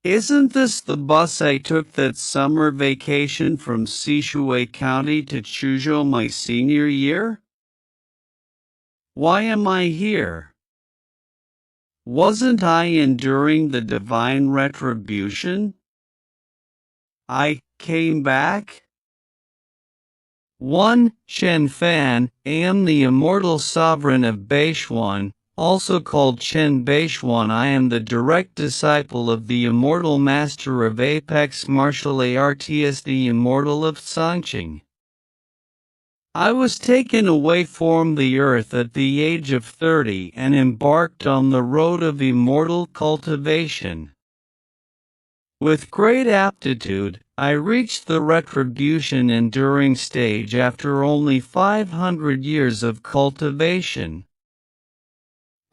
Isn't this the bus I took that summer vacation from Sichuan County to Chuzhou my senior year? Why am I here? Wasn't I enduring the divine retribution? I came back? 1. Chen Fan, am the immortal sovereign of Beishuan, also called Chen Beishuan. I am the direct disciple of the immortal master of apex martial arts, the immortal of Sangqing. I was taken away from the earth at the age of 30 and embarked on the road of immortal cultivation. With great aptitude, I reached the retribution enduring stage after only 500 years of cultivation.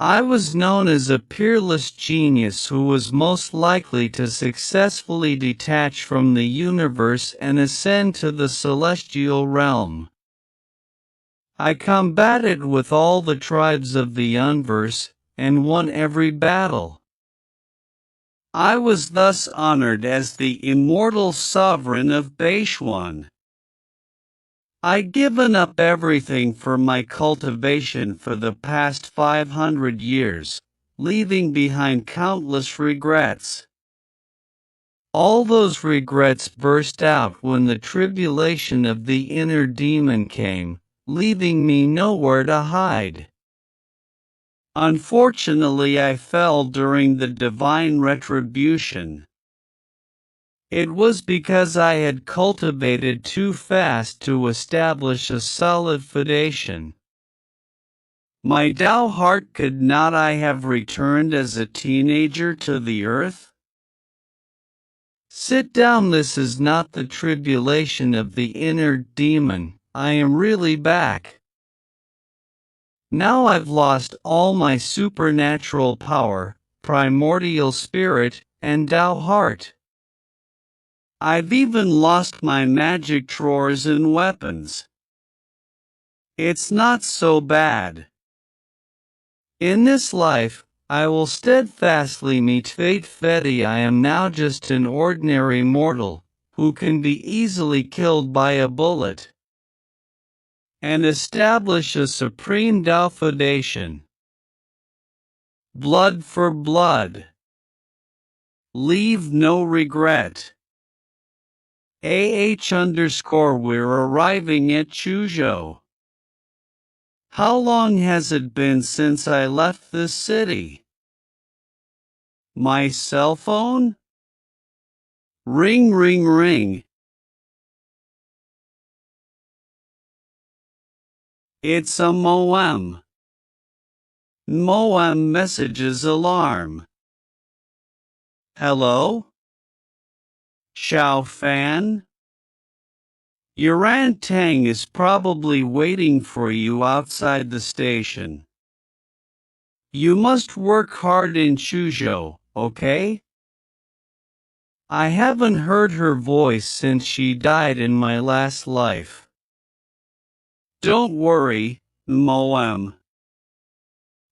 I was known as a peerless genius who was most likely to successfully detach from the universe and ascend to the celestial realm. I combated with all the tribes of the universe, and won every battle. I was thus honored as the immortal sovereign of Beishuan. I'd given up everything for my cultivation for the past 500 years, leaving behind countless regrets. All those regrets burst out when the tribulation of the inner demon came, leaving me nowhere to hide. Unfortunately, I fell during the divine retribution. It was because I had cultivated too fast to establish a solid foundation. My Tao heart, could not I have returned as a teenager to the earth? Sit down, this is not the tribulation of the inner demon, I am really back. Now I've lost all my supernatural power, primordial spirit, and Tao heart. I've even lost my magic drawers and weapons. It's not so bad. In this life, I will steadfastly meet fate. Fetty, I am now just an ordinary mortal, who can be easily killed by a bullet, and establish a supreme Tao foundation. Blood for blood. Leave no regret. We're arriving at Chuzhou. How long has it been since I left this city? My cell phone? Ring ring ring. It's a Moem. Moem messages alarm. Hello? Xiao Fan? Yuran Tang is probably waiting for you outside the station. You must work hard in Chuzhou, okay? I haven't heard her voice since she died in my last life. Don't worry, Moem.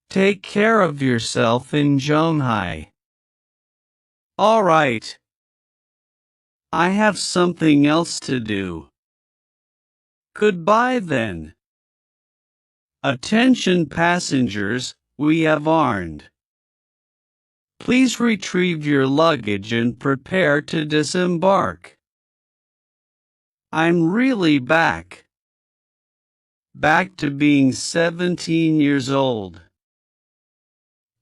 Take care of yourself in Zhonghai. All right. I have something else to do. Goodbye then. Attention passengers, we have arrived. Please retrieve your luggage and prepare to disembark. I'm really back. Back to being 17 years old.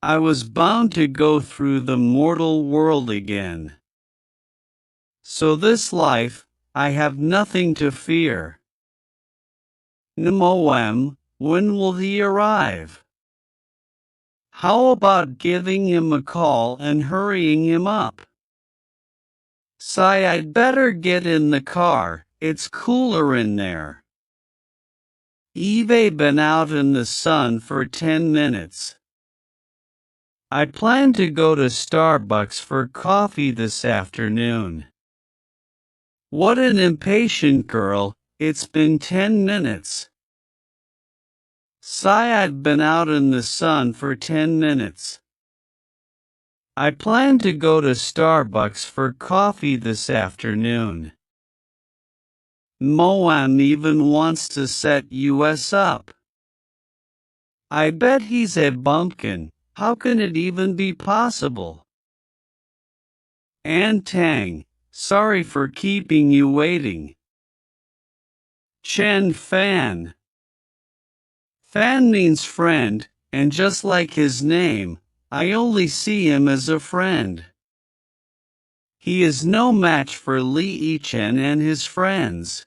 I was bound to go through the mortal world again. So this life, I have nothing to fear. Moem, when will he arrive? How about giving him a call and hurrying him up? Sigh, I'd better get in the car, it's cooler in there. Eve been out in the sun for 10 minutes. I plan to go to Starbucks for coffee this afternoon. What an impatient girl, it's been 10 minutes. Sigh, I've been out in the sun for 10 minutes. I plan to go to Starbucks for coffee this afternoon. Moan even wants to set us up. I bet he's a bumpkin. How can it even be possible? And Tang, sorry for keeping you waiting. Chen Fan. Fan means friend, and just like his name, I only see him as a friend. He is no match for Li Yichen and his friends.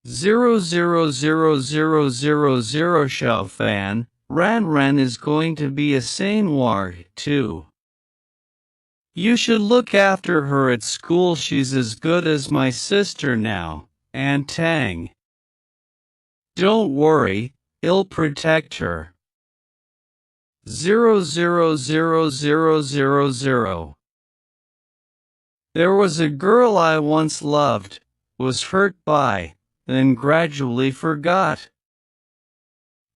0000000 Xiao Fan, Ran is going to be a Sainwar, too. You should look after her at school, she's as good as my sister now, and Tang. Don't worry, he'll protect her. 0000000. There was a girl I once loved, was hurt by, then gradually forgot.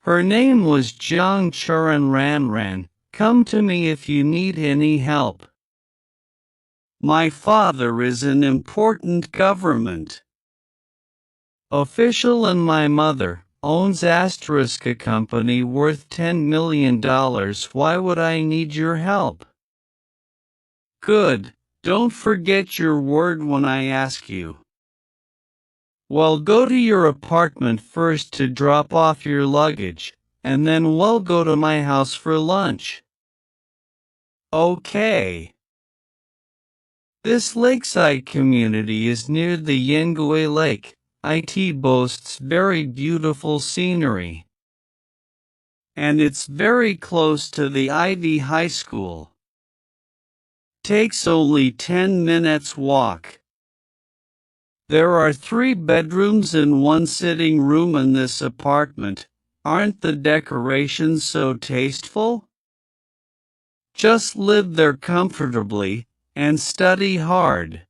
Her name was Jiang Churan Ran. Come to me if you need any help. My father is an important government official and my mother owns a company worth $10 million. Why would I need your help? Good, don't forget your word when I ask you. Well, go to your apartment first to drop off your luggage, and then we'll go to my house for lunch. Okay. This lakeside community is near the Yengui Lake. It boasts very beautiful scenery. And it's very close to the Ivy High School. Takes only 10 minutes walk. There are 3 bedrooms and 1 sitting room in this apartment. Aren't the decorations so tasteful? Just live there comfortably, and study hard.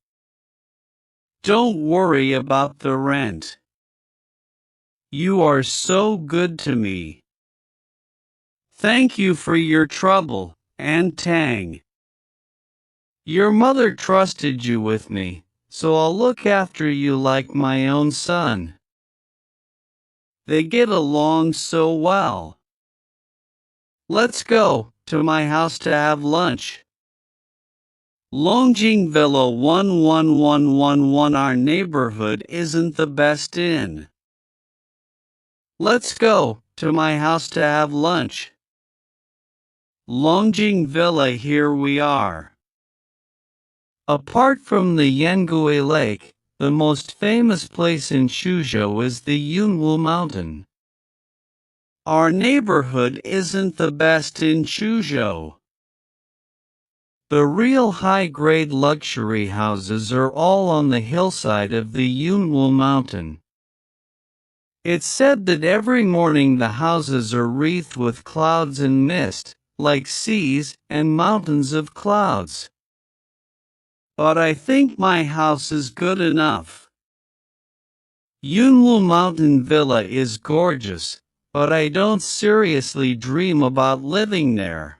Don't worry about the rent. You are so good to me. Thank you for your trouble, and Tang. Your mother trusted you with me, so I'll look after you like my own son. They get along so well. Let's go to my house to have lunch. Longjing Villa 11111. Our neighborhood isn't the best in. Let's go to my house to have lunch. Longjing Villa, here we are. Apart from the Yengui Lake, the most famous place in Suzhou is the Yunwu Mountain. Our neighborhood isn't the best in Suzhou. The real high-grade luxury houses are all on the hillside of the Yunwu Mountain. It's said that every morning the houses are wreathed with clouds and mist, like seas and mountains of clouds. But I think my house is good enough. Yunwu Mountain Villa is gorgeous, but I don't seriously dream about living there.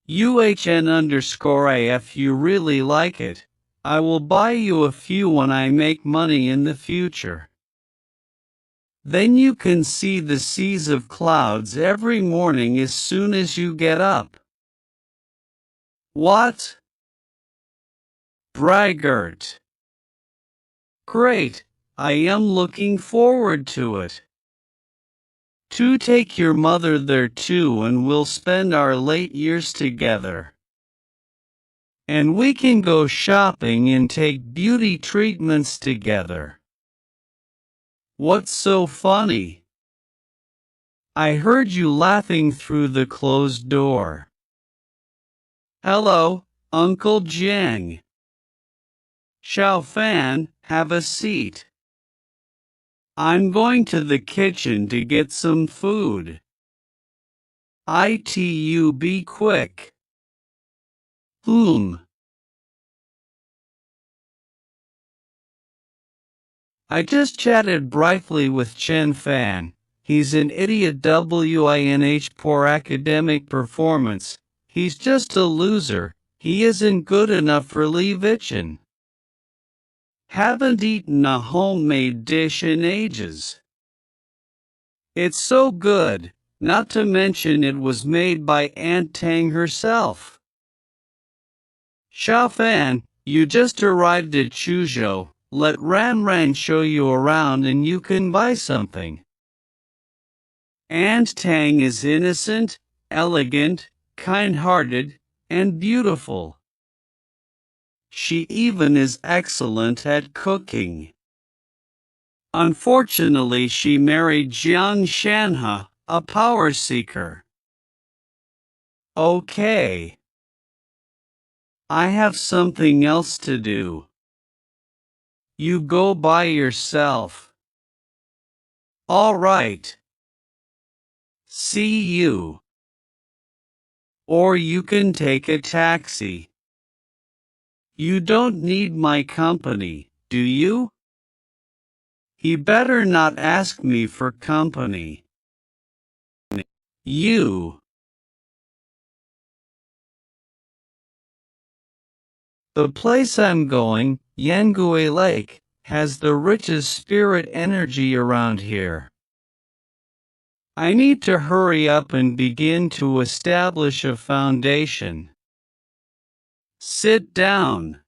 UHN_if you really like it, I will buy you a few when I make money in the future. Then you can see the seas of clouds every morning as soon as you get up. What? Braggart. Great, I am looking forward to it. To take your mother there too, and we'll spend our late years together. And we can go shopping and take beauty treatments together. What's so funny? I heard you laughing through the closed door. Hello, Uncle Jiang. Xiao Fan, have a seat. I'm going to the kitchen to get some food. ITU, be quick. I just chatted briefly with Chen Fan. He's an idiot. Poor academic performance. He's just a loser. He isn't good enough for Levichen. Haven't eaten a homemade dish in ages. It's so good, not to mention it was made by Aunt Tang herself. Xiaofan, you just arrived at Chuzhou. Let Ran show you around and you can buy something. Aunt Tang is innocent, elegant, kind-hearted, and beautiful. She even is excellent at cooking. Unfortunately, she married Jiang Shanhe, a power seeker. Okay. I have something else to do. You go by yourself. All right. See you. Or you can take a taxi. You don't need my company, do you? He better not ask me for company. You. The place I'm going, Yangui Lake, has the richest spirit energy around here. I need to hurry up and begin to establish a foundation. Sit down.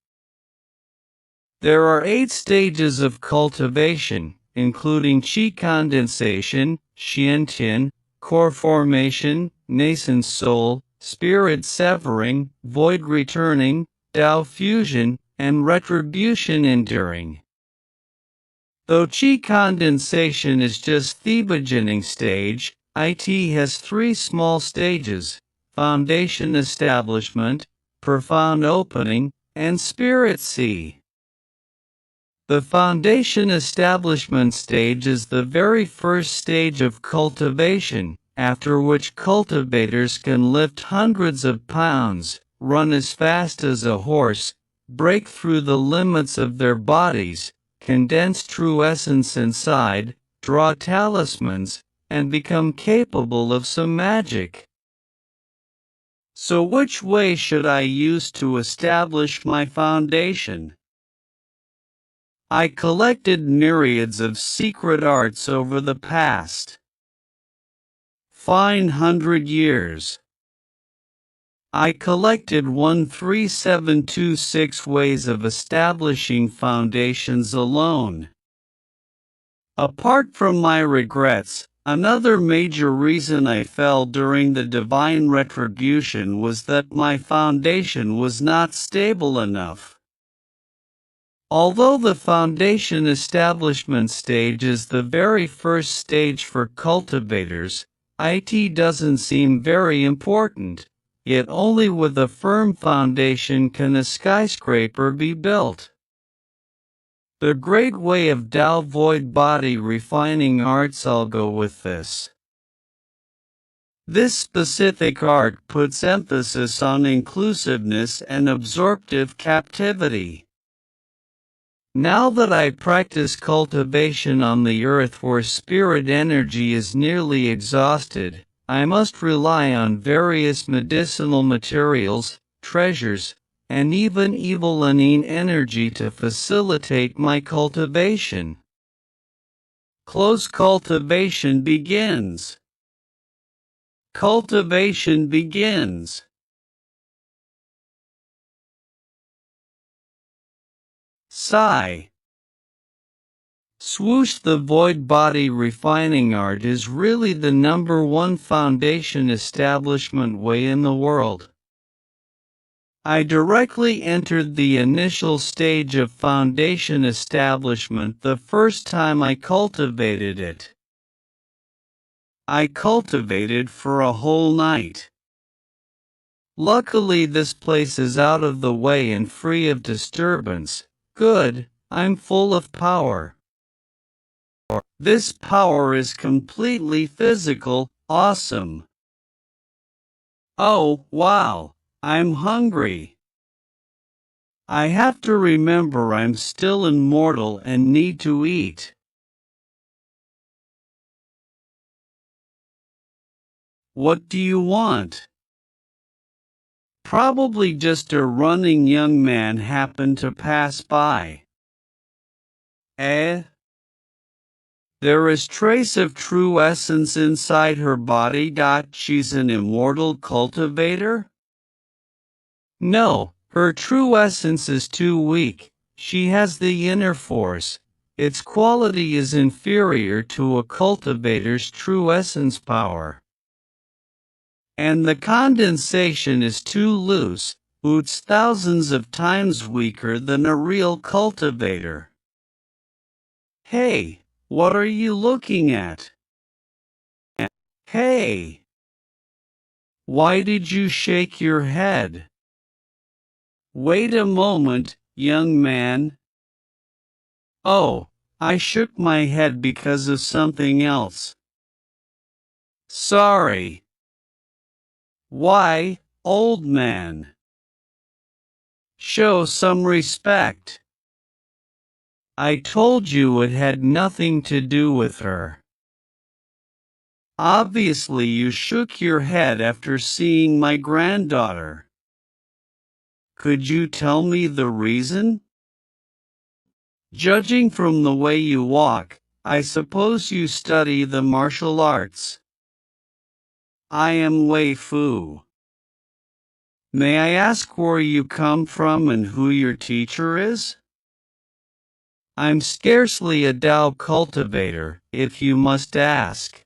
There are 8 stages of cultivation, including qi condensation, xiantian, core formation, nascent soul, spirit severing, void returning, Tao fusion, and retribution enduring. Though qi condensation is just the beginning stage, IT has 3 small stages: foundation establishment, profound opening, and spirit sea. The foundation establishment stage is the very first stage of cultivation, after which cultivators can lift hundreds of pounds, run as fast as a horse, break through the limits of their bodies, condense true essence inside, draw talismans, and become capable of some magic. So which way should I use to establish my foundation? I collected myriads of secret arts over the past 500 years. I collected 13726 ways of establishing foundations alone. Apart from my regrets, another major reason I fell during the divine retribution was that my foundation was not stable enough. Although the foundation establishment stage is the very first stage for cultivators, IT doesn't seem very important. Yet only with a firm foundation can a skyscraper be built. The great way of Tao void body refining arts. I'll go with this. This specific art puts emphasis on inclusiveness and absorptive captivity. Now that I practice cultivation on the earth where spirit energy is nearly exhausted, I must rely on various medicinal materials, treasures, and even evil anine energy to facilitate my cultivation. Close cultivation begins. Cultivation begins. Sigh. Swoosh. The void body refining art is really the #1 foundation establishment way in the world. I directly entered the initial stage of foundation establishment the first time I cultivated it. I cultivated for a whole night. Luckily this place is out of the way and free of disturbance. Good, I'm full of power. This power is completely physical, awesome. Oh, wow, I'm hungry. I have to remember I'm still immortal and need to eat. What do you want? Probably just a running young man happened to pass by. Eh? There is trace of true essence inside her body. She's an immortal cultivator? No, her true essence is too weak. She has the inner force. Its quality is inferior to a cultivator's true essence power. And the condensation is too loose. It's thousands of times weaker than a real cultivator. Hey, what are you looking at? Hey! Why did you shake your head? Wait a moment, young man. Oh, I shook my head because of something else. Sorry. Why, old man? Show some respect. I told you it had nothing to do with her. Obviously you shook your head after seeing my granddaughter. Could you tell me the reason? Judging from the way you walk, I suppose you study the martial arts. I am Wei Fu. May I ask where you come from and who your teacher is? I'm scarcely a Dao cultivator, if you must ask.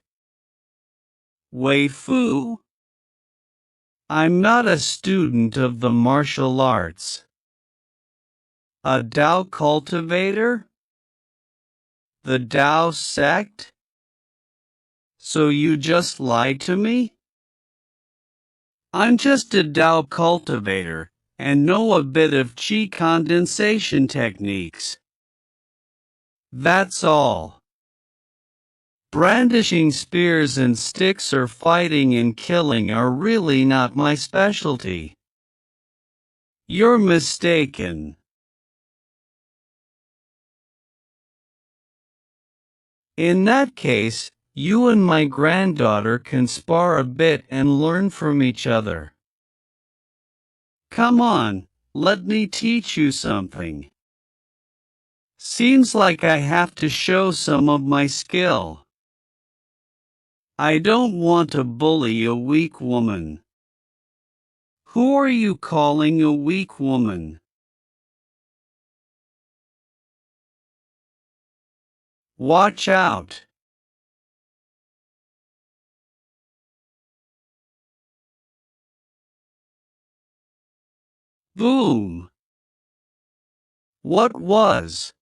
Wei Fu? I'm not a student of the martial arts. A Dao cultivator? The Dao sect? So you just lied to me? I'm just a Dao cultivator, and know a bit of Qi condensation techniques. That's all. Brandishing spears and sticks or fighting and killing are really not my specialty. You're mistaken. In that case, you and my granddaughter can spar a bit and learn from each other. Come on, let me teach you something. Seems like I have to show some of my skill. I don't want to bully a weak woman. Who are you calling a weak woman? Watch out. Boom. What was?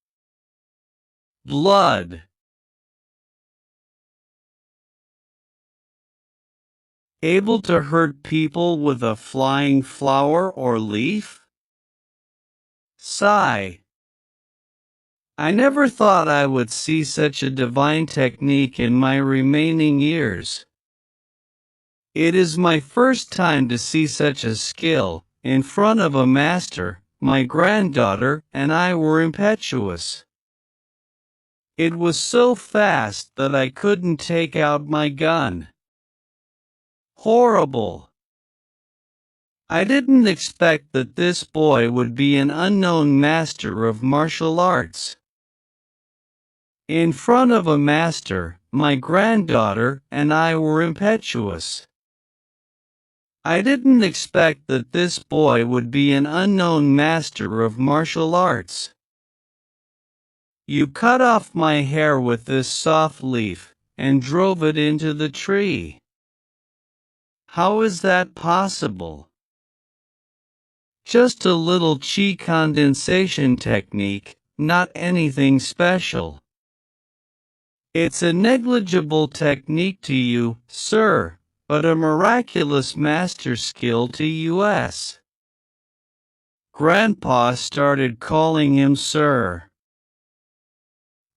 Blood. Able to hurt people with a flying flower or leaf? Sigh. I never thought I would see such a divine technique in my remaining years. It is my first time to see such a skill, in front of a master. My granddaughter and I were impetuous. It was so fast that I couldn't take out my gun. Horrible. I didn't expect that this boy would be an unknown master of martial arts. In front of a master, my granddaughter and I were impetuous. I didn't expect that this boy would be an unknown master of martial arts. You cut off my hair with this soft leaf, and drove it into the tree. How is that possible? Just a little Qi condensation technique, not anything special. It's a negligible technique to you, sir, but a miraculous master skill to us. Grandpa started calling him sir.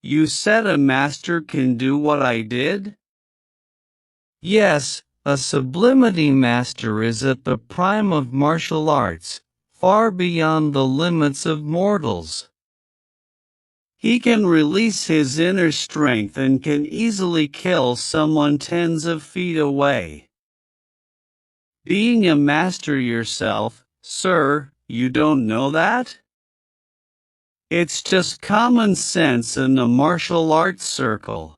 You said a master can do what I did? Yes, a sublimity master is at the prime of martial arts, far beyond the limits of mortals. He can release his inner strength and can easily kill someone tens of feet away. Being a master yourself, sir, you don't know that? It's just common sense in the martial arts circle.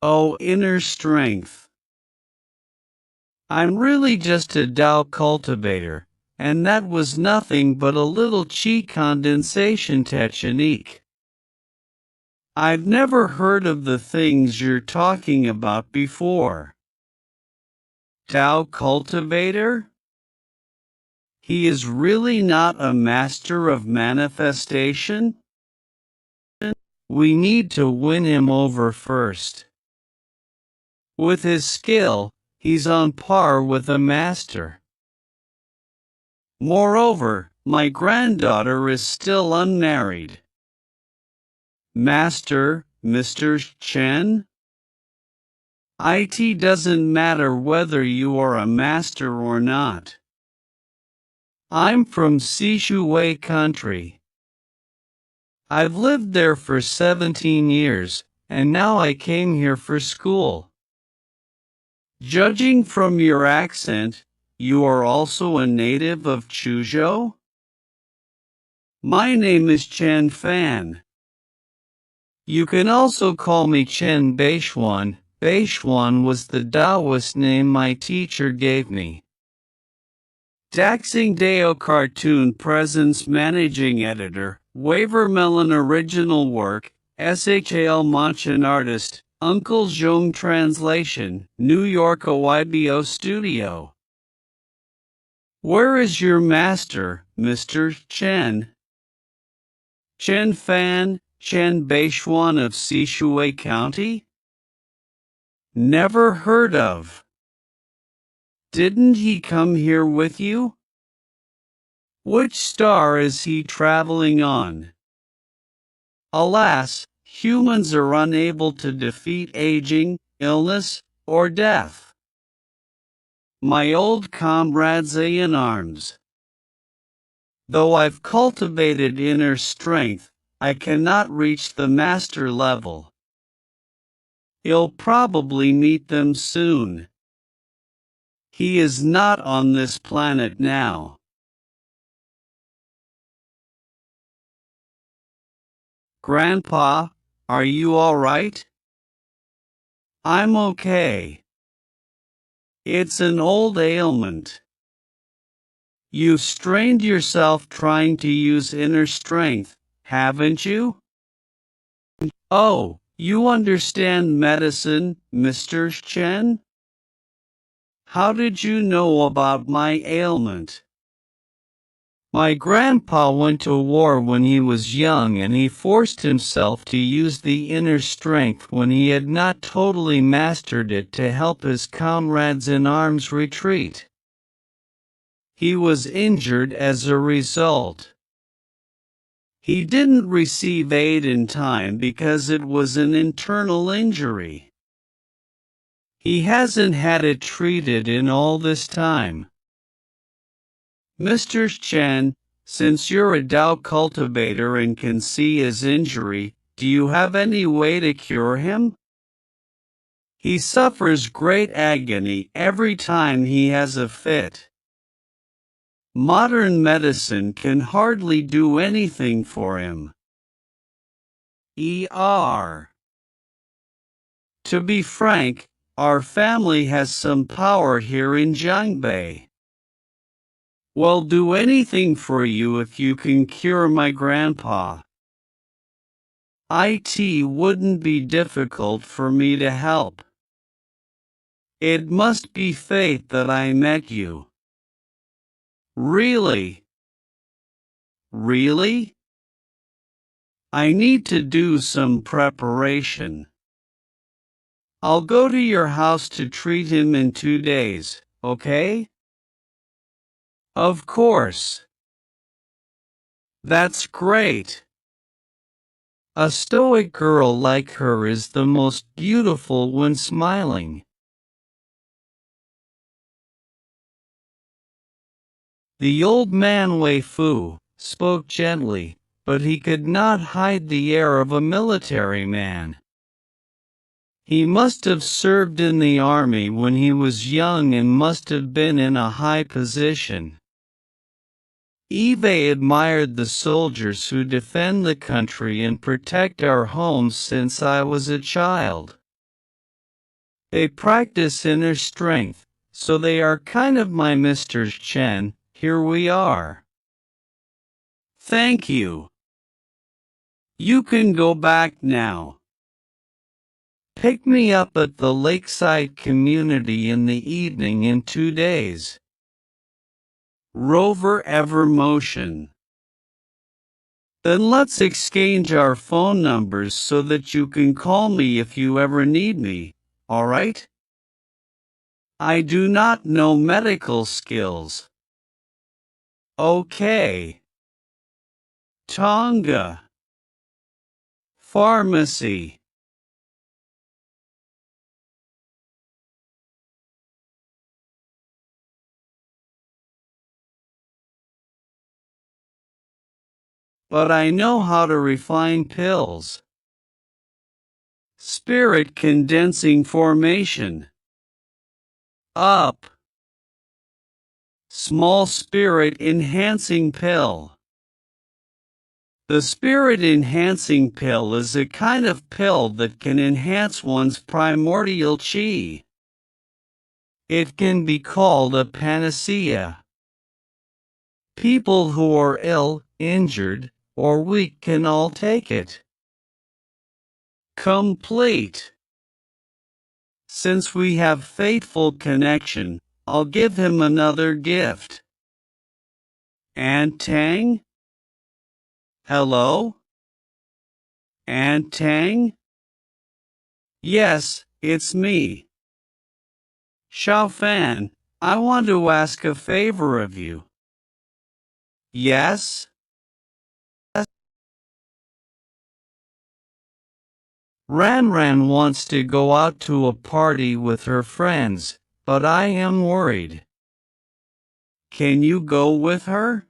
Oh, inner strength. I'm really just a Tao cultivator, and that was nothing but a little chi condensation technique. I've never heard of the things you're talking about before. Tao cultivator? He is really not a master of manifestation? We need to win him over first. With his skill, he's on par with a master. Moreover, my granddaughter is still unmarried. Master, Mr. Chen? It doesn't matter whether you are a master or not. I'm from Sishui country. I've lived there for 17 years, and now I came here for school. Judging from your accent, you are also a native of Chuzhou? My name is Chen Fan. You can also call me Chen Beishuan. Beishuan was the Taoist name my teacher gave me. Daxing Dao Cartoon Presents Managing Editor, Wavermelon Original Work, SHL Machin Artist, Uncle Zhong Translation, New York OIBO Studio. Where is your master, Mr. Chen? Chen Fan, Chen Beishuan of Sishui County? Never heard of. Didn't he come here with you? Which star is he traveling on? Alas, humans are unable to defeat aging, illness, or death. My old comrades in arms. Though I've cultivated inner strength, I cannot reach the master level. You'll probably meet them soon. He is not on this planet now. Grandpa, are you all right? I'm okay. It's an old ailment. You've strained yourself trying to use inner strength, haven't you? Oh, you understand medicine, Mr. Chen? How did you know about my ailment? My grandpa went to war when he was young, and he forced himself to use the inner strength when he had not totally mastered it to help his comrades in arms retreat. He was injured as a result. He didn't receive aid in time because it was an internal injury. He hasn't had it treated in all this time. Mr. Chen, since you're a Tao cultivator and can see his injury, do you have any way to cure him? He suffers great agony every time he has a fit. Modern medicine can hardly do anything for him. To be frank, our family has some power here in Jiangbei. We'll do anything for you if you can cure my grandpa. It wouldn't be difficult for me to help. It must be fate that I met you. Really? Really? I need to do some preparation. I'll go to your house to treat him in 2 days, okay? Of course. That's great. A stoic girl like her is the most beautiful when smiling. The old man Wei Fu spoke gently, but he could not hide the air of a military man. He must have served in the army when he was young and must have been in a high position. Eve admired the soldiers who defend the country and protect our homes since I was a child. They practice inner strength, so they are kind of my Mr. Chen. Here we are. Thank you. You can go back now. Pick me up at the lakeside community in the evening in 2 days. Rover Ever Motion. Then let's exchange our phone numbers so that you can call me if you ever need me, alright? I do not know medical skills. Okay. Tonga. Pharmacy. But I know how to refine pills. Spirit condensing formation. Up. Small spirit enhancing pill. The spirit enhancing pill is a kind of pill that can enhance one's primordial chi. It can be called a panacea. People who are ill, injured, or weak can all take it. Complete. Since we have faithful connection, I'll give him another gift. Antang? Hello? Antang? Yes, it's me. Xiaofan, I want to ask a favor of you. Yes? Ran wants to go out to a party with her friends, but I am worried. Can you go with her?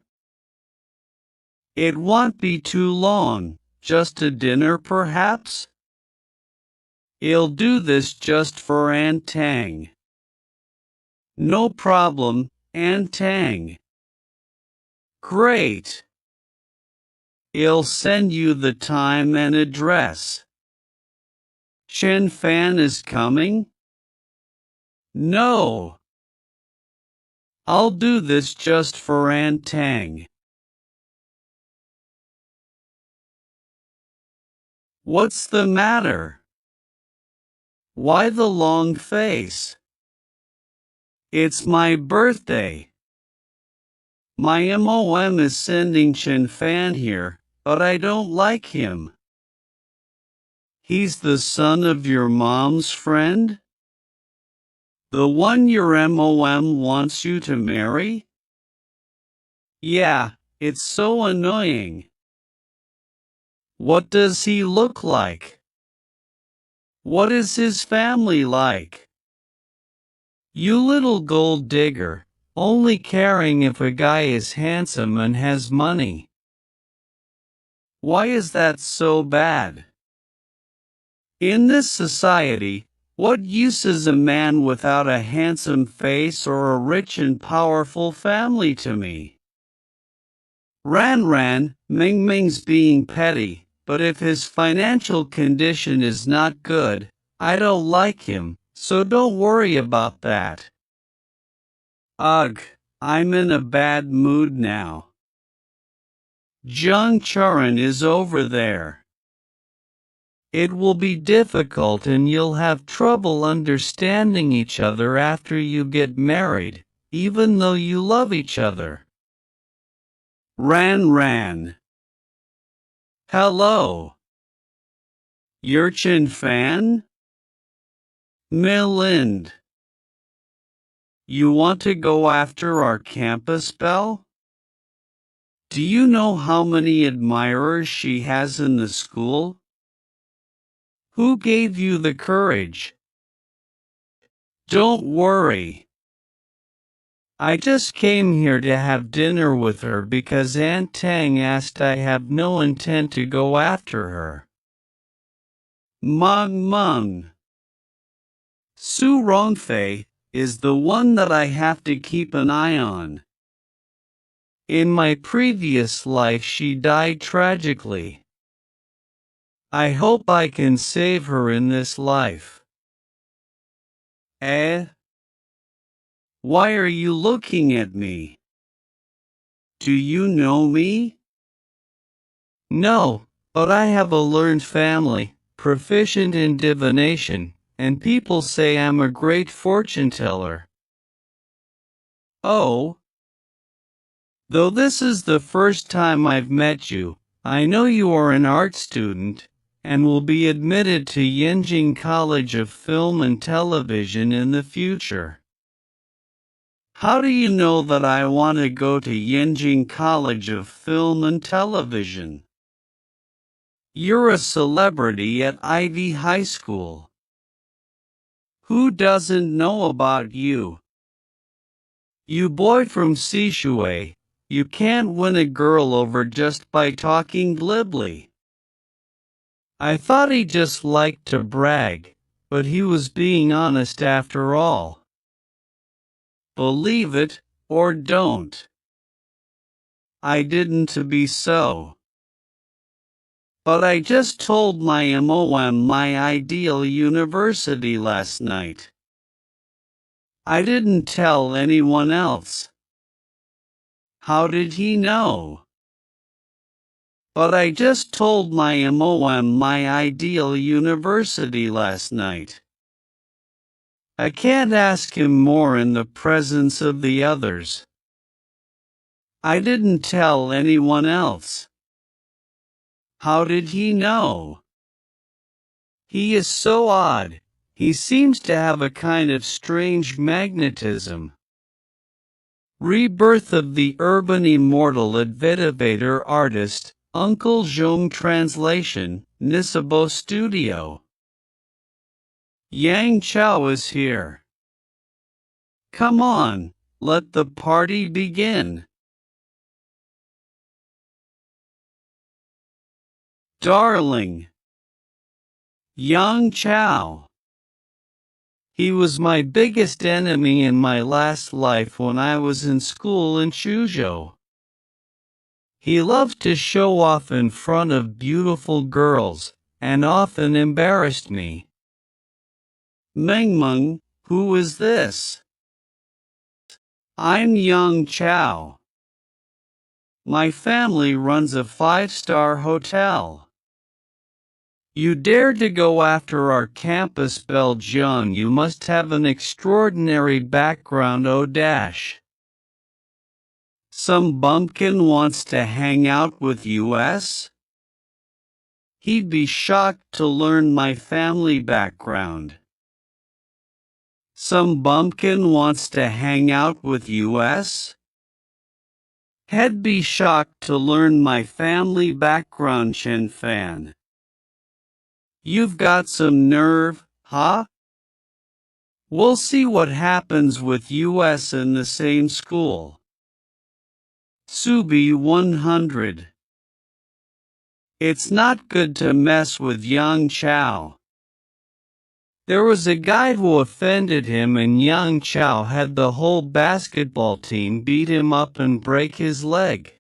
It won't be too long, just a dinner perhaps? I'll do this just for Antang. No problem, Antang. Great. I'll send you the time and address. Chen Fan is coming? No. I'll do this just for Antang. What's the matter? Why the long face? It's my birthday. My MOM is sending Chen Fan here, but I don't like him. He's the son of your mom's friend? The one your MOM wants you to marry? Yeah, it's so annoying. What does he look like? What is his family like? You little gold digger, only caring if a guy is handsome and has money. Why is that so bad? In this society, what use is a man without a handsome face or a rich and powerful family to me? Ming's being petty, but if his financial condition is not good, I don't like him, so don't worry about that. Ugh, I'm in a bad mood now. Zheng Charan is over there. It will be difficult and you'll have trouble understanding each other after you get married, even though you love each other. Ran. Hello. You're Chen Fan? Milind. You want to go after our campus belle? Do you know how many admirers she has in the school? Who gave you the courage? Don't worry. I just came here to have dinner with her because Aunt Tang asked. I have no intent to go after her. Mung. Su Rongfei is the one that I have to keep an eye on. In my previous life she died tragically. I hope I can save her in this life. Eh? Why are you looking at me? Do you know me? No, but I have a learned family, proficient in divination, and people say I'm a great fortune teller. Oh? Though this is the first time I've met you, I know you are an art student, and will be admitted to Yenjing College of Film and Television in the future. How do you know that I want to go to Yenjing College of Film and Television? You're a celebrity at Ivy High School. Who doesn't know about you? You boy from Sishui, you can't win a girl over just by talking glibly. I thought he just liked to brag, but he was being honest after all. Believe it, or don't. I didn't to be so. But I just told my MOM my ideal university last night. I didn't tell anyone else. How did he know? But I just told my MOM my ideal university last night. I can't ask him more in the presence of the others. I didn't tell anyone else. How did he know? He is so odd. He seems to have a kind of strange magnetism. Rebirth of the Urban Immortal Cultivator Artist, Uncle Zhong Translation, Nisabo Studio. Yang Chao is here. Come on, let the party begin. Darling. Yang Chao. He was my biggest enemy in my last life when I was in school in Suzhou. He loved to show off in front of beautiful girls, and often embarrassed me. Mengmeng, who is this? I'm Yang Chao. My family runs a 5-star hotel. You dare to go after our campus Belgium, you must have an extraordinary background. Oh dash. Some bumpkin wants to hang out with us? He'd be shocked to learn my family background. Some bumpkin wants to hang out with us? He'd be shocked to learn my family background. Chen Fan. You've got some nerve, huh? We'll see what happens with us in the same school. Subi 100. It's not good to mess with Yang Chao. There was a guy who offended him and Yang Chao had the whole basketball team beat him up and break his leg.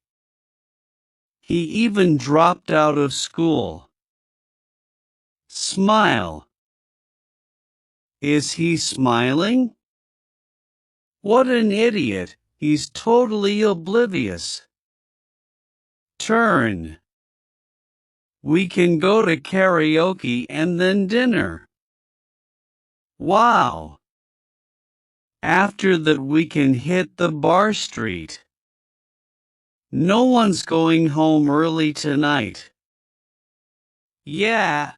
He even dropped out of school. Smile. Is he smiling? What an idiot, he's totally oblivious. Turn. We can go to karaoke and then dinner. Wow. After that we can hit the bar street. No one's going home early tonight. Yeah.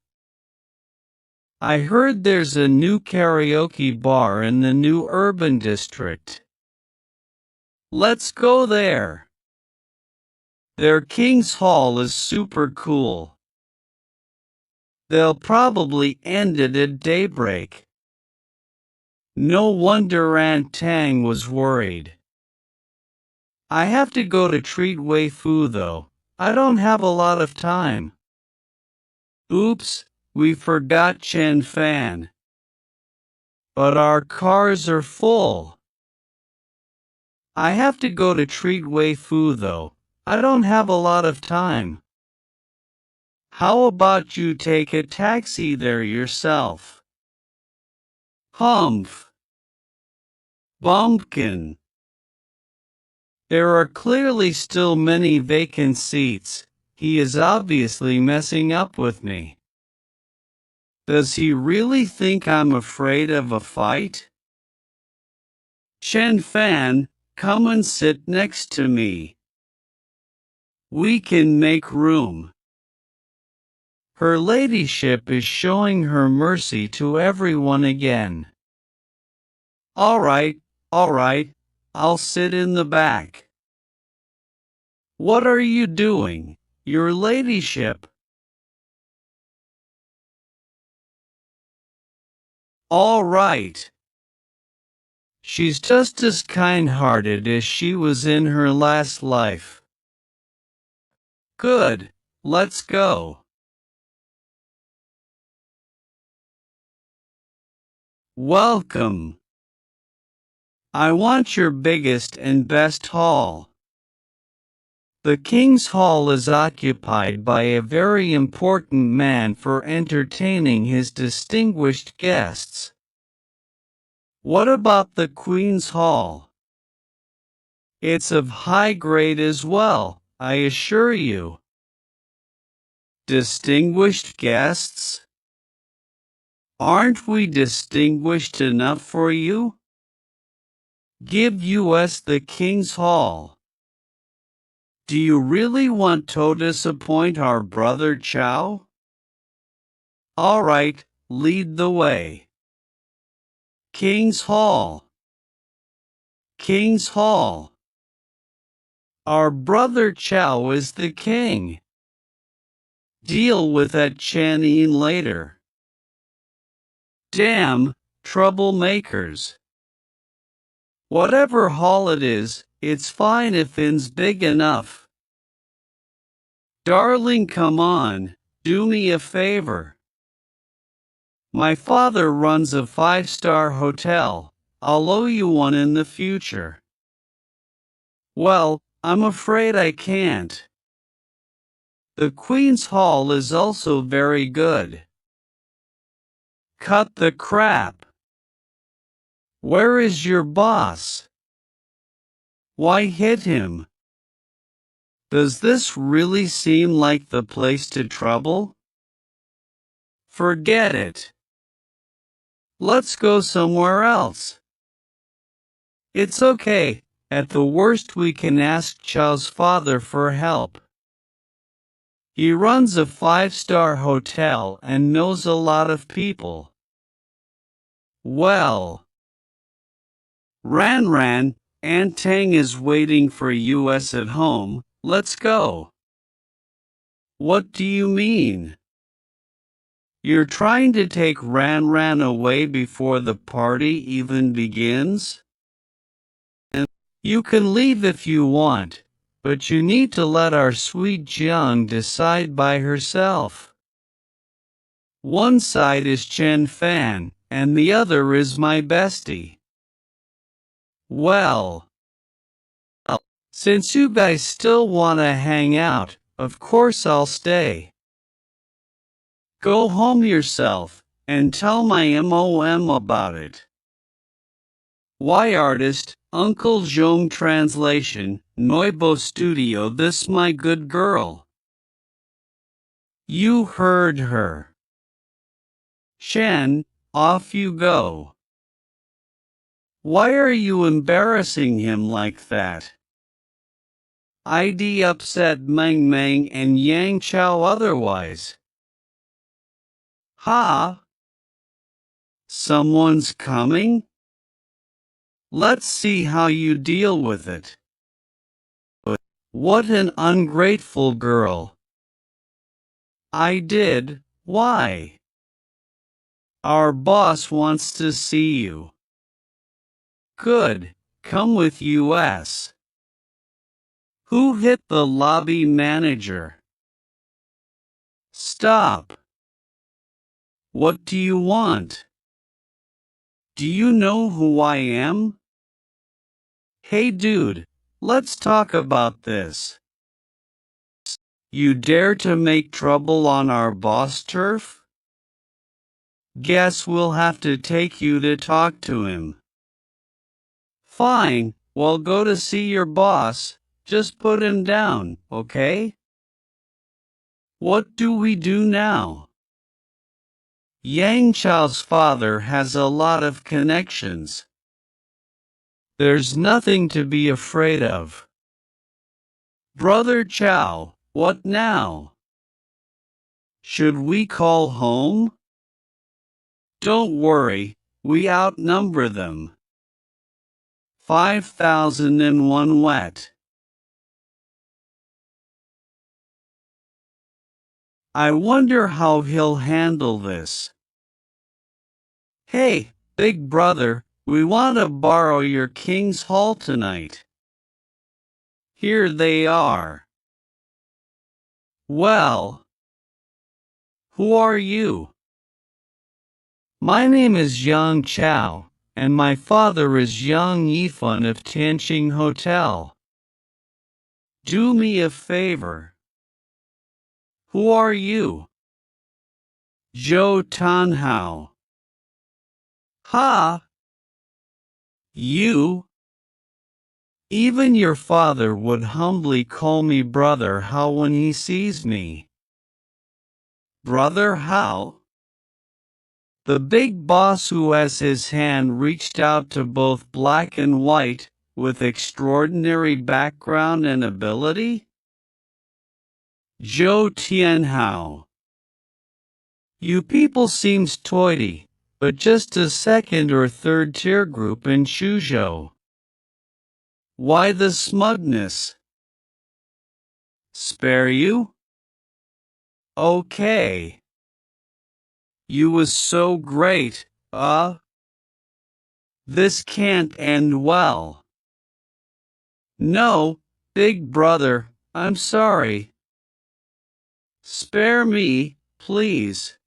I heard there's a new karaoke bar in the new urban district. Let's go there. Their King's Hall is super cool. They'll probably end it at daybreak. No wonder Aunt Tang was worried. I have to go to treat Wei Fu though. I don't have a lot of time. Oops, we forgot Chen Fan. But our cars are full. I have to go to treat Wei Fu though. I don't have a lot of time. How about you take a taxi there yourself? Humph. Bumpkin. There are clearly still many vacant seats. He is obviously messing up with me. Does he really think I'm afraid of a fight? Chen Fan, come and sit next to me. We can make room. Her ladyship is showing her mercy to everyone again. All right, I'll sit in the back. What are you doing, your ladyship? All right. She's just as kind-hearted as she was in her last life. Good, let's go. Welcome. I want your biggest and best hall. The king's hall is occupied by a very important man for entertaining his distinguished guests. What about the queen's hall? It's of high grade as well, I assure you. Distinguished guests? Aren't we distinguished enough for you? Give us the king's hall. Do you really want to disappoint our brother Chow? All right, lead the way. King's Hall. King's Hall. Our brother Chow is the king. Deal with that Chanine later. Damn, troublemakers. Whatever hall it is, it's fine if it's big enough. Darling, come on, do me a favor. My father runs a 5-star hotel. I'll owe you one in the future. Well, I'm afraid I can't. The Queen's Hall is also very good. Cut the crap. Where is your boss? Why hit him? Does this really seem like the place to trouble? Forget it. Let's go somewhere else. It's okay. At the worst we can ask Chow's father for help. He runs a 5-star hotel and knows a lot of people. Well, Ran, Aunt Tang is waiting for us at home. Let's go. What do you mean? You're trying to take Ran away before the party even begins? And you can leave if you want, but you need to let our sweet Jiang decide by herself. One side is Chen Fan, and the other is my bestie. Well, since you guys still wanna hang out, of course I'll stay. Go home yourself, and tell my MOM about it. Why artist, Uncle Zhong translation, Noibo Studio. This my good girl. You heard her. Shen, off you go. Why are you embarrassing him like that? I'd upset Mang and Yang Chao otherwise. Ha! Someone's coming? Let's see how you deal with it. What an ungrateful girl. I did, why? Our boss wants to see you. Good, come with us. Who hit the lobby manager? Stop. What do you want? Do you know who I am? Hey dude, let's talk about this. You dare to make trouble on our boss turf? Guess we'll have to take you to talk to him. Fine, well go to see your boss, just put him down, okay? What do we do now? Yang Chao's father has a lot of connections. There's nothing to be afraid of. Brother Chow, what now? Should we call home? Don't worry, we outnumber them. 5,001 wet. I wonder how he'll handle this. Hey, big brother, we want to borrow your king's hall tonight. Here they are. Well, who are you? My name is Yang Chao, and my father is Yang Yifan of Tianqing Hotel. Do me a favor. Who are you? Zhou Tanhao. Ha! You? Even your father would humbly call me Brother Hao when he sees me. Brother Hao? The big boss who has his hand reached out to both black and white, with extraordinary background and ability? Zhou Tianhao. You people seems toity, but just a second or third tier group in Suzhou. Why the smugness? Spare you? Okay. You was so great, This can't end well. No, big brother, I'm sorry. Spare me, please.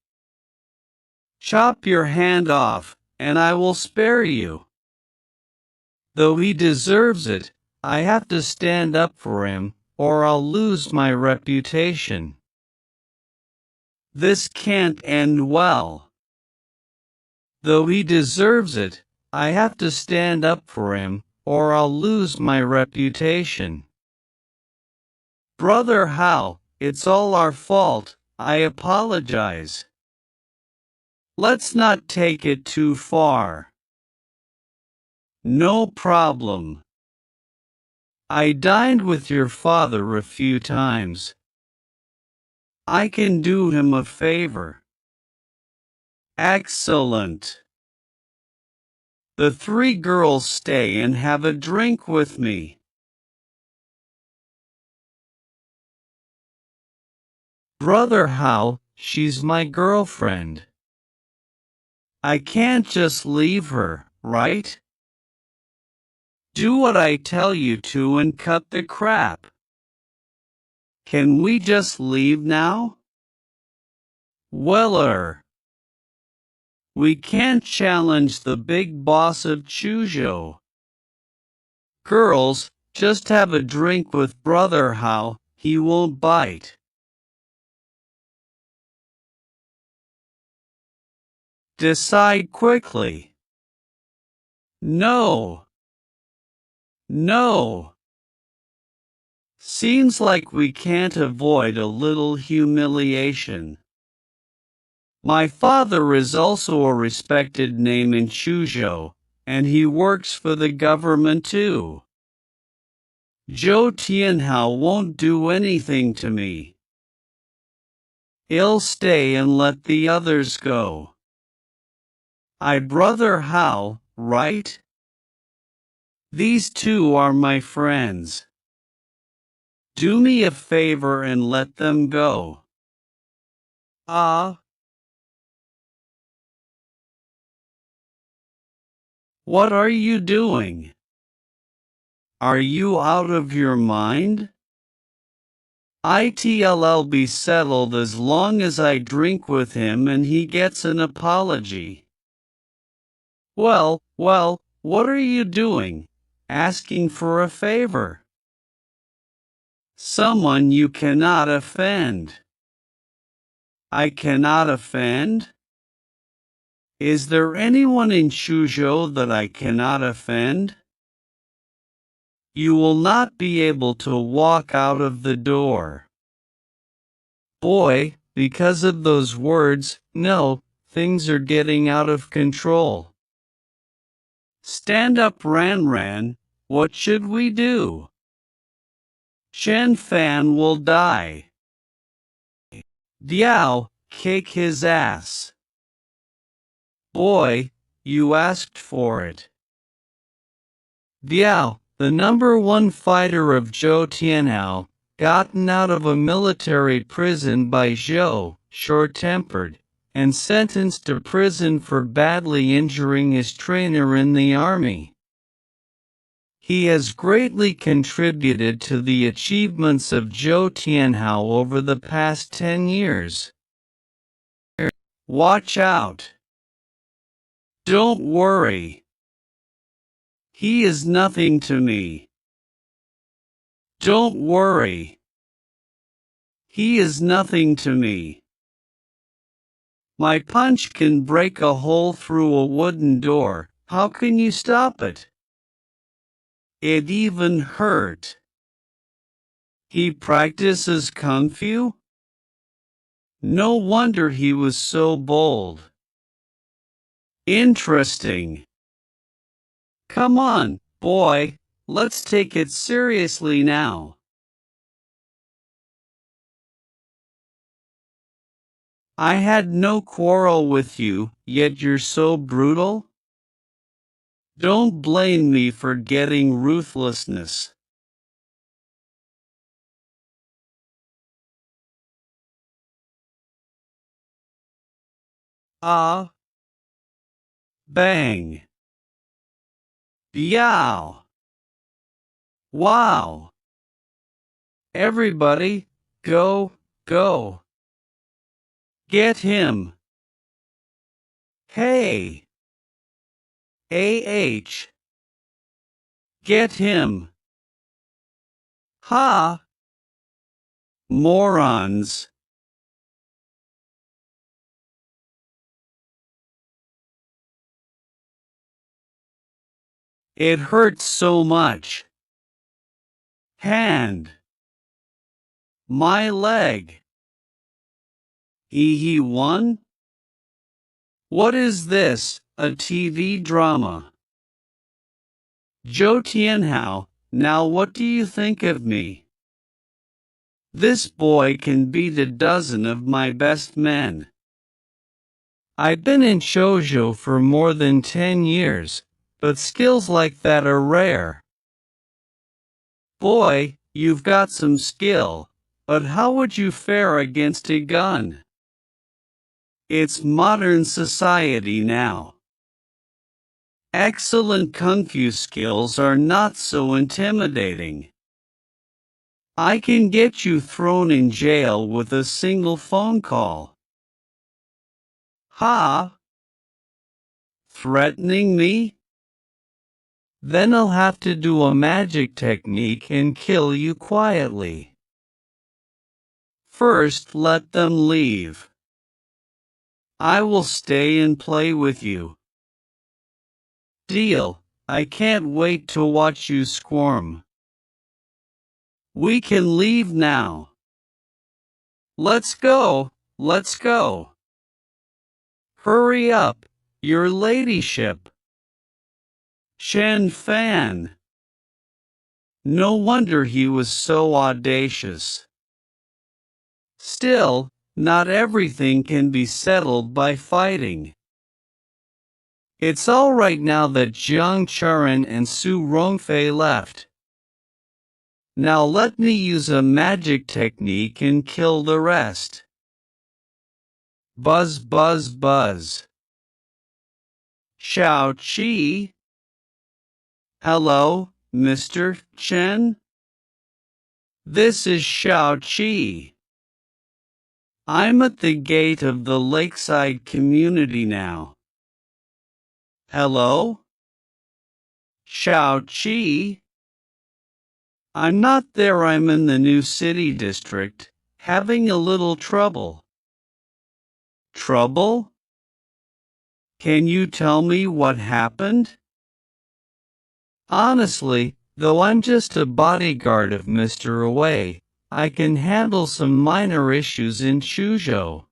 Chop your hand off, and I will spare you. Though he deserves it, I have to stand up for him, or I'll lose my reputation. This can't end well. Though he deserves it, I have to stand up for him, or I'll lose my reputation. Brother Hao, it's all our fault, I apologize. Let's not take it too far. No problem. I dined with your father a few times. I can do him a favor. Excellent. The three girls stay and have a drink with me. Brother Hao, she's my girlfriend. I can't just leave her, right? Do what I tell you to and cut the crap. Can we just leave now? Weller. We can't challenge the big boss of Chuzhou. Girls, just have a drink with Brother Hao, he won't bite. Decide quickly. No. No. Seems like we can't avoid a little humiliation. My father is also a respected name in Chuzhou, and he works for the government too. Zhou Tianhao won't do anything to me. He'll stay and let the others go. Brother Hao, right? These two are my friends. Do me a favor and let them go. What are you doing? Are you out of your mind? It'll be settled as long as I drink with him and he gets an apology. Well, what are you doing? Asking for a favor. Someone you cannot offend. I cannot offend? Is there anyone in Shuzhou that I cannot offend? You will not be able to walk out of the door. Boy, because of those words, no, things are getting out of control. Stand up, Ran. What should we do? Chen Fan will die. Diao, kick his ass. Boy, you asked for it. Diao, the #1 fighter of Zhou Tianhao, gotten out of a military prison by Zhou, short-tempered, and sentenced to prison for badly injuring his trainer in the army. He has greatly contributed to the achievements of Zhou Tianhao over the past 10 years. Watch out. Don't worry. He is nothing to me. Don't worry. He is nothing to me. My punch can break a hole through a wooden door. How can you stop it? It even hurt. He practices kung fu? No wonder he was so bold. Interesting. Come on, boy, let's take it seriously now. I had no quarrel with you, yet you're so brutal? Don't blame me for getting ruthlessness. Ah. Bang. Yow. Wow. Everybody, go. Get him. Hey. AH. Get him. Ha. Morons. It hurts so much. Hand. My leg. He won? What is this, a TV drama? Zhou Tianhao, now what do you think of me? This boy can beat a dozen of my best men. I've been in shoujo for more than 10 years, but skills like that are rare. Boy, you've got some skill, but how would you fare against a gun? It's modern society now. Excellent kung fu skills are not so intimidating. I can get you thrown in jail with a single phone call. Ha! Threatening me? Then I'll have to do a magic technique and kill you quietly. First, let them leave. I will stay and play with you. Deal. I can't wait to watch you squirm. We can leave now. Let's go. Hurry up, your ladyship. Shen Fan. No wonder he was so audacious. Still, not everything can be settled by fighting. It's all right now that Jiang Charan and Su Rongfei left. Now let me use a magic technique and kill the rest. Buzz. Shao Qi. Hello, Mr. Chen? This is Shao Qi. I'm at the gate of the lakeside community now. Hello? Shao-Chi? I'm not there. I'm in the new city district, having a little trouble. Trouble? Can you tell me what happened? Honestly, though I'm just a bodyguard of Mr. Away, I can handle some minor issues in Shuzhou.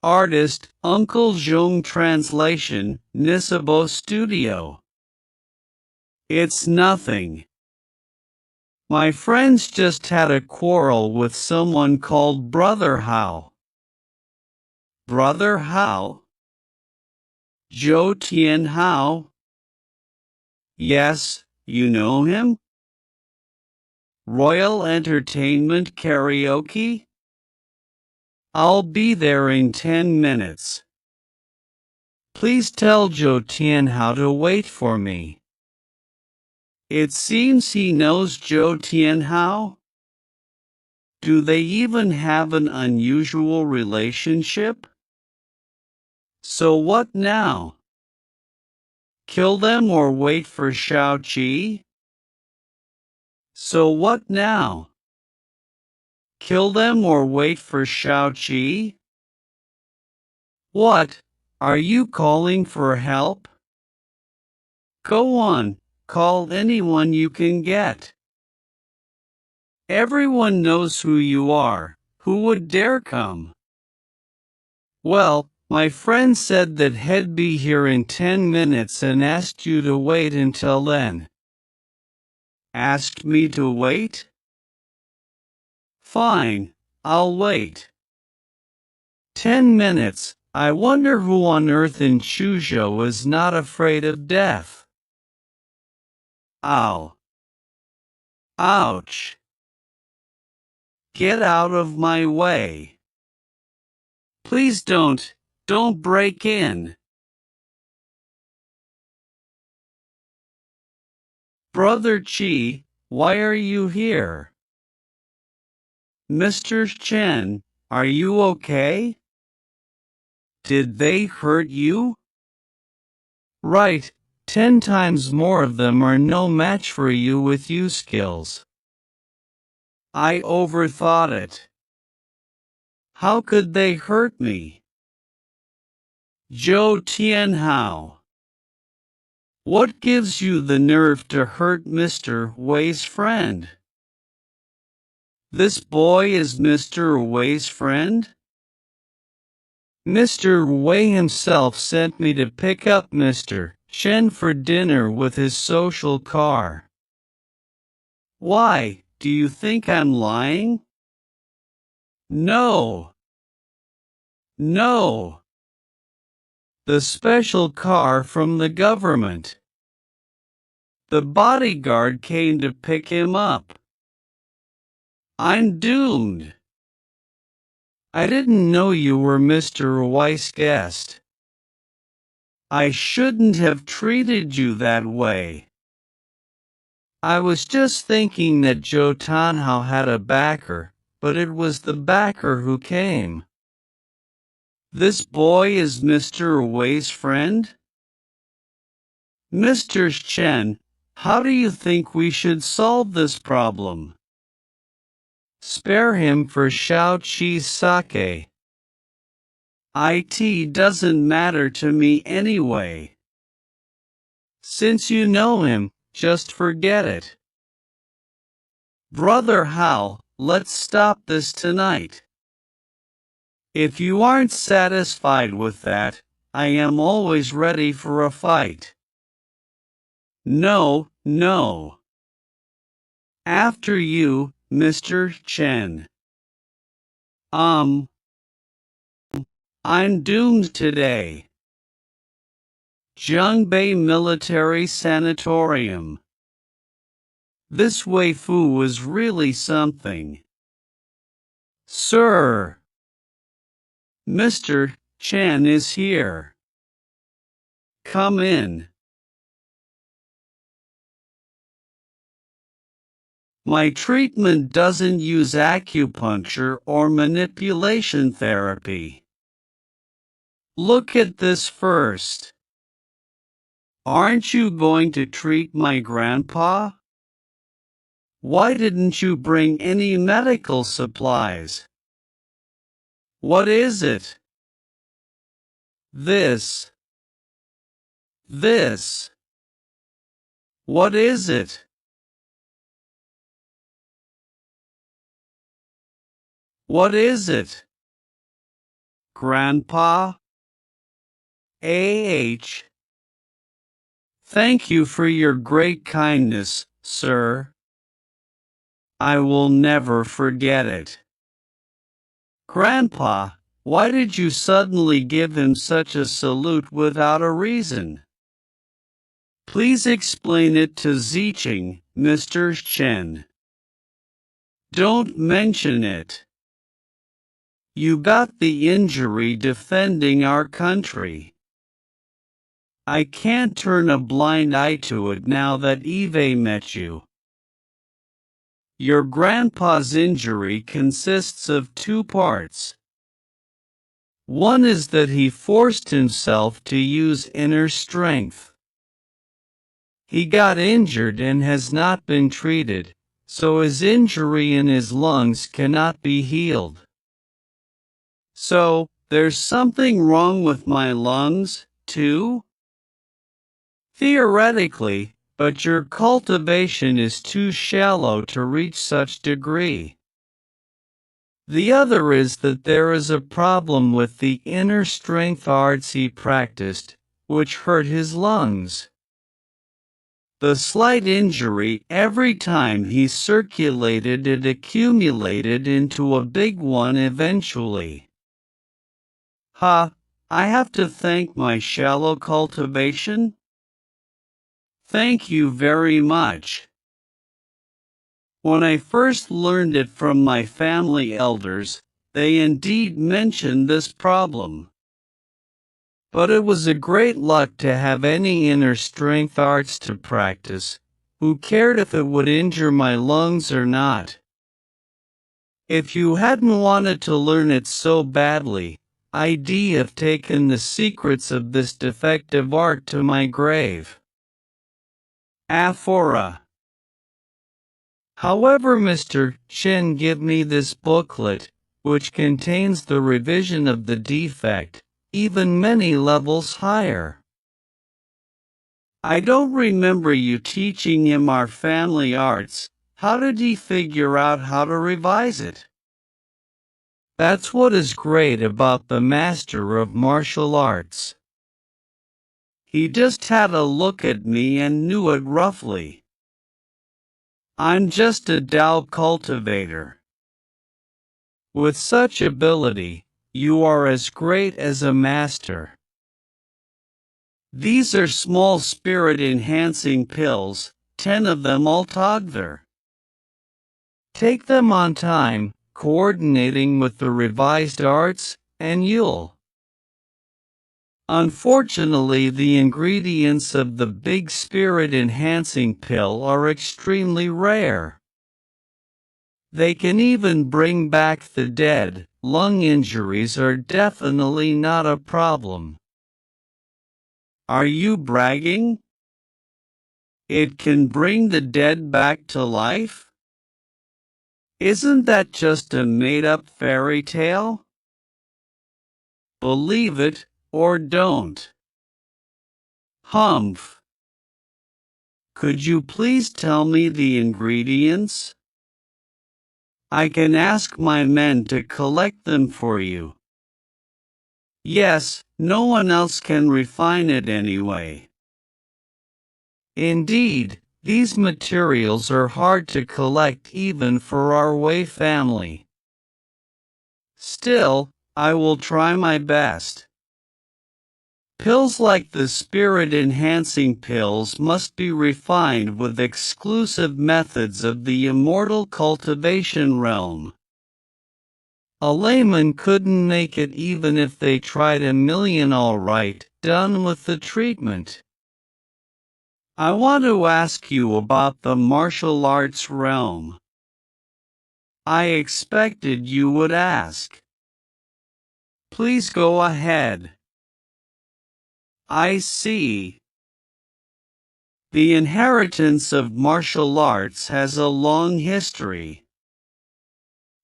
Artist, Uncle Zhong. Translation, Nisabo Studio. It's nothing. My friends just had a quarrel with someone called Brother Hao. Brother Hao? Zhou Tian Hao? Yes, you know him? Royal Entertainment Karaoke? I'll be there in 10 minutes. Please tell Zhou Tian Hao to wait for me. It seems he knows Zhou Tian Hao. Do they even have an unusual relationship? So what now? Kill them or wait for Shao-Chi? So what now? Kill them or wait for Shao-Chi? What? Are you calling for help? Go on, call anyone you can get. Everyone knows who you are. Who would dare come? Well, my friend said that he'd be here in 10 minutes and asked you to wait until then. Asked me to wait? Fine, I'll wait. 10 minutes. I wonder who on earth in Shuzhou is not afraid of death. Ow. Ouch. Get out of my way. Please don't break in. Brother Chi, why are you here? Mr. Chen, are you okay? Did they hurt you? Right, 10 times more of them are no match for you with you skills. I overthought it. How could they hurt me? Zhou Tianhao. What gives you the nerve to hurt Mr. Wei's friend? This boy is Mr. Wei's friend? Mr. Wei himself sent me to pick up Mr. Chen for dinner with his social car. Why, do you think I'm lying? No. No. The special car from the government. The bodyguard came to pick him up. I'm doomed. I didn't know you were Mr. Wei's guest. I shouldn't have treated you that way. I was just thinking that Zhou Tanhao had a backer, but it was the backer who came. This boy is Mr. Wei's friend? Mr. Chen, how do you think we should solve this problem? Spare him for Shao-Chi's sake. It doesn't matter to me anyway. Since you know him, just forget it. Brother Hao, let's stop this tonight. If you aren't satisfied with that, I am always ready for a fight. No, no. After you, Mr. Chen. I'm doomed today. Zhongbei Military Sanatorium. This waifu was really something. Sir. Mr. Chen is here. Come in. My treatment doesn't use acupuncture or manipulation therapy. Look at this first. Aren't you going to treat my grandpa? Why didn't you bring any medical supplies? What is it? This. What is it? What is it? Grandpa? Thank you for your great kindness, sir. I will never forget it. Grandpa, why did you suddenly give him such a salute without a reason? Please explain it to Zicheng, Mr. Chen. Don't mention it. You got the injury defending our country. I can't turn a blind eye to it now that Eve met you. Your grandpa's injury consists of two parts. One is that he forced himself to use inner strength. He got injured and has not been treated, so his injury in his lungs cannot be healed. So, there's something wrong with my lungs, too? Theoretically, but your cultivation is too shallow to reach such degree. The other is that there is a problem with the inner strength arts he practiced, which hurt his lungs. The slight injury every time he circulated it accumulated into a big one eventually. I have to thank my shallow cultivation? Thank you very much. When I first learned it from my family elders, they indeed mentioned this problem. But it was a great luck to have any inner strength arts to practice. Who cared if it would injure my lungs or not? If you hadn't wanted to learn it so badly, I'd have taken the secrets of this defective art to my grave. Aphora. However, Mr. Chen give me this booklet, which contains the revision of the defect, even many levels higher. I don't remember you teaching him our family arts. How did he figure out how to revise it? That's what is great about the master of martial arts. He just had a look at me and knew it roughly. I'm just a Tao cultivator. With such ability, you are as great as a master. These are small spirit-enhancing pills, 10 of them altogether. Take them on time, coordinating with the revised arts, and you'll. Unfortunately, the ingredients of the big spirit-enhancing pill are extremely rare. They can even bring back the dead. Lung injuries are definitely not a problem. Are you bragging? It can bring the dead back to life? Isn't that just a made-up fairy tale? Believe it, or don't. Humph. Could you please tell me the ingredients? I can ask my men to collect them for you. Yes, no one else can refine it anyway. Indeed, these materials are hard to collect even for our Wei family. Still, I will try my best. Pills like the spirit-enhancing pills must be refined with exclusive methods of the immortal cultivation realm. A layman couldn't make it even if they tried a million. Alright, done with the treatment. I want to ask you about the martial arts realm. I expected you would ask. Please go ahead. I see. The inheritance of martial arts has a long history.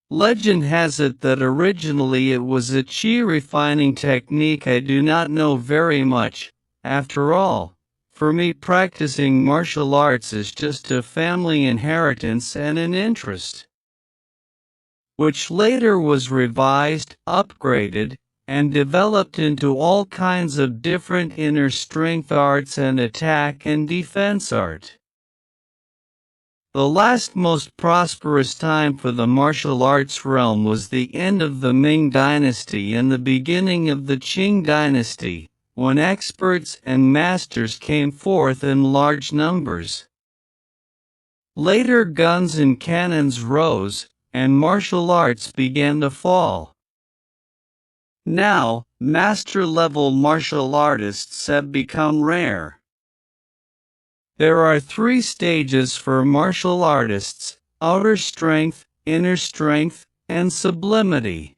Legend has it that originally it was a chi refining technique. I do not know very much. After all, for me practicing martial arts is just a family inheritance and an interest, which later was revised, upgraded, and developed into all kinds of different inner strength arts and attack and defense art. The last most prosperous time for the martial arts realm was the end of the Ming dynasty and the beginning of the Qing dynasty, when experts and masters came forth in large numbers. Later guns and cannons rose, and martial arts began to fall. Now, master-level martial artists have become rare. There are 3 stages for martial artists: outer strength, inner strength, and sublimity.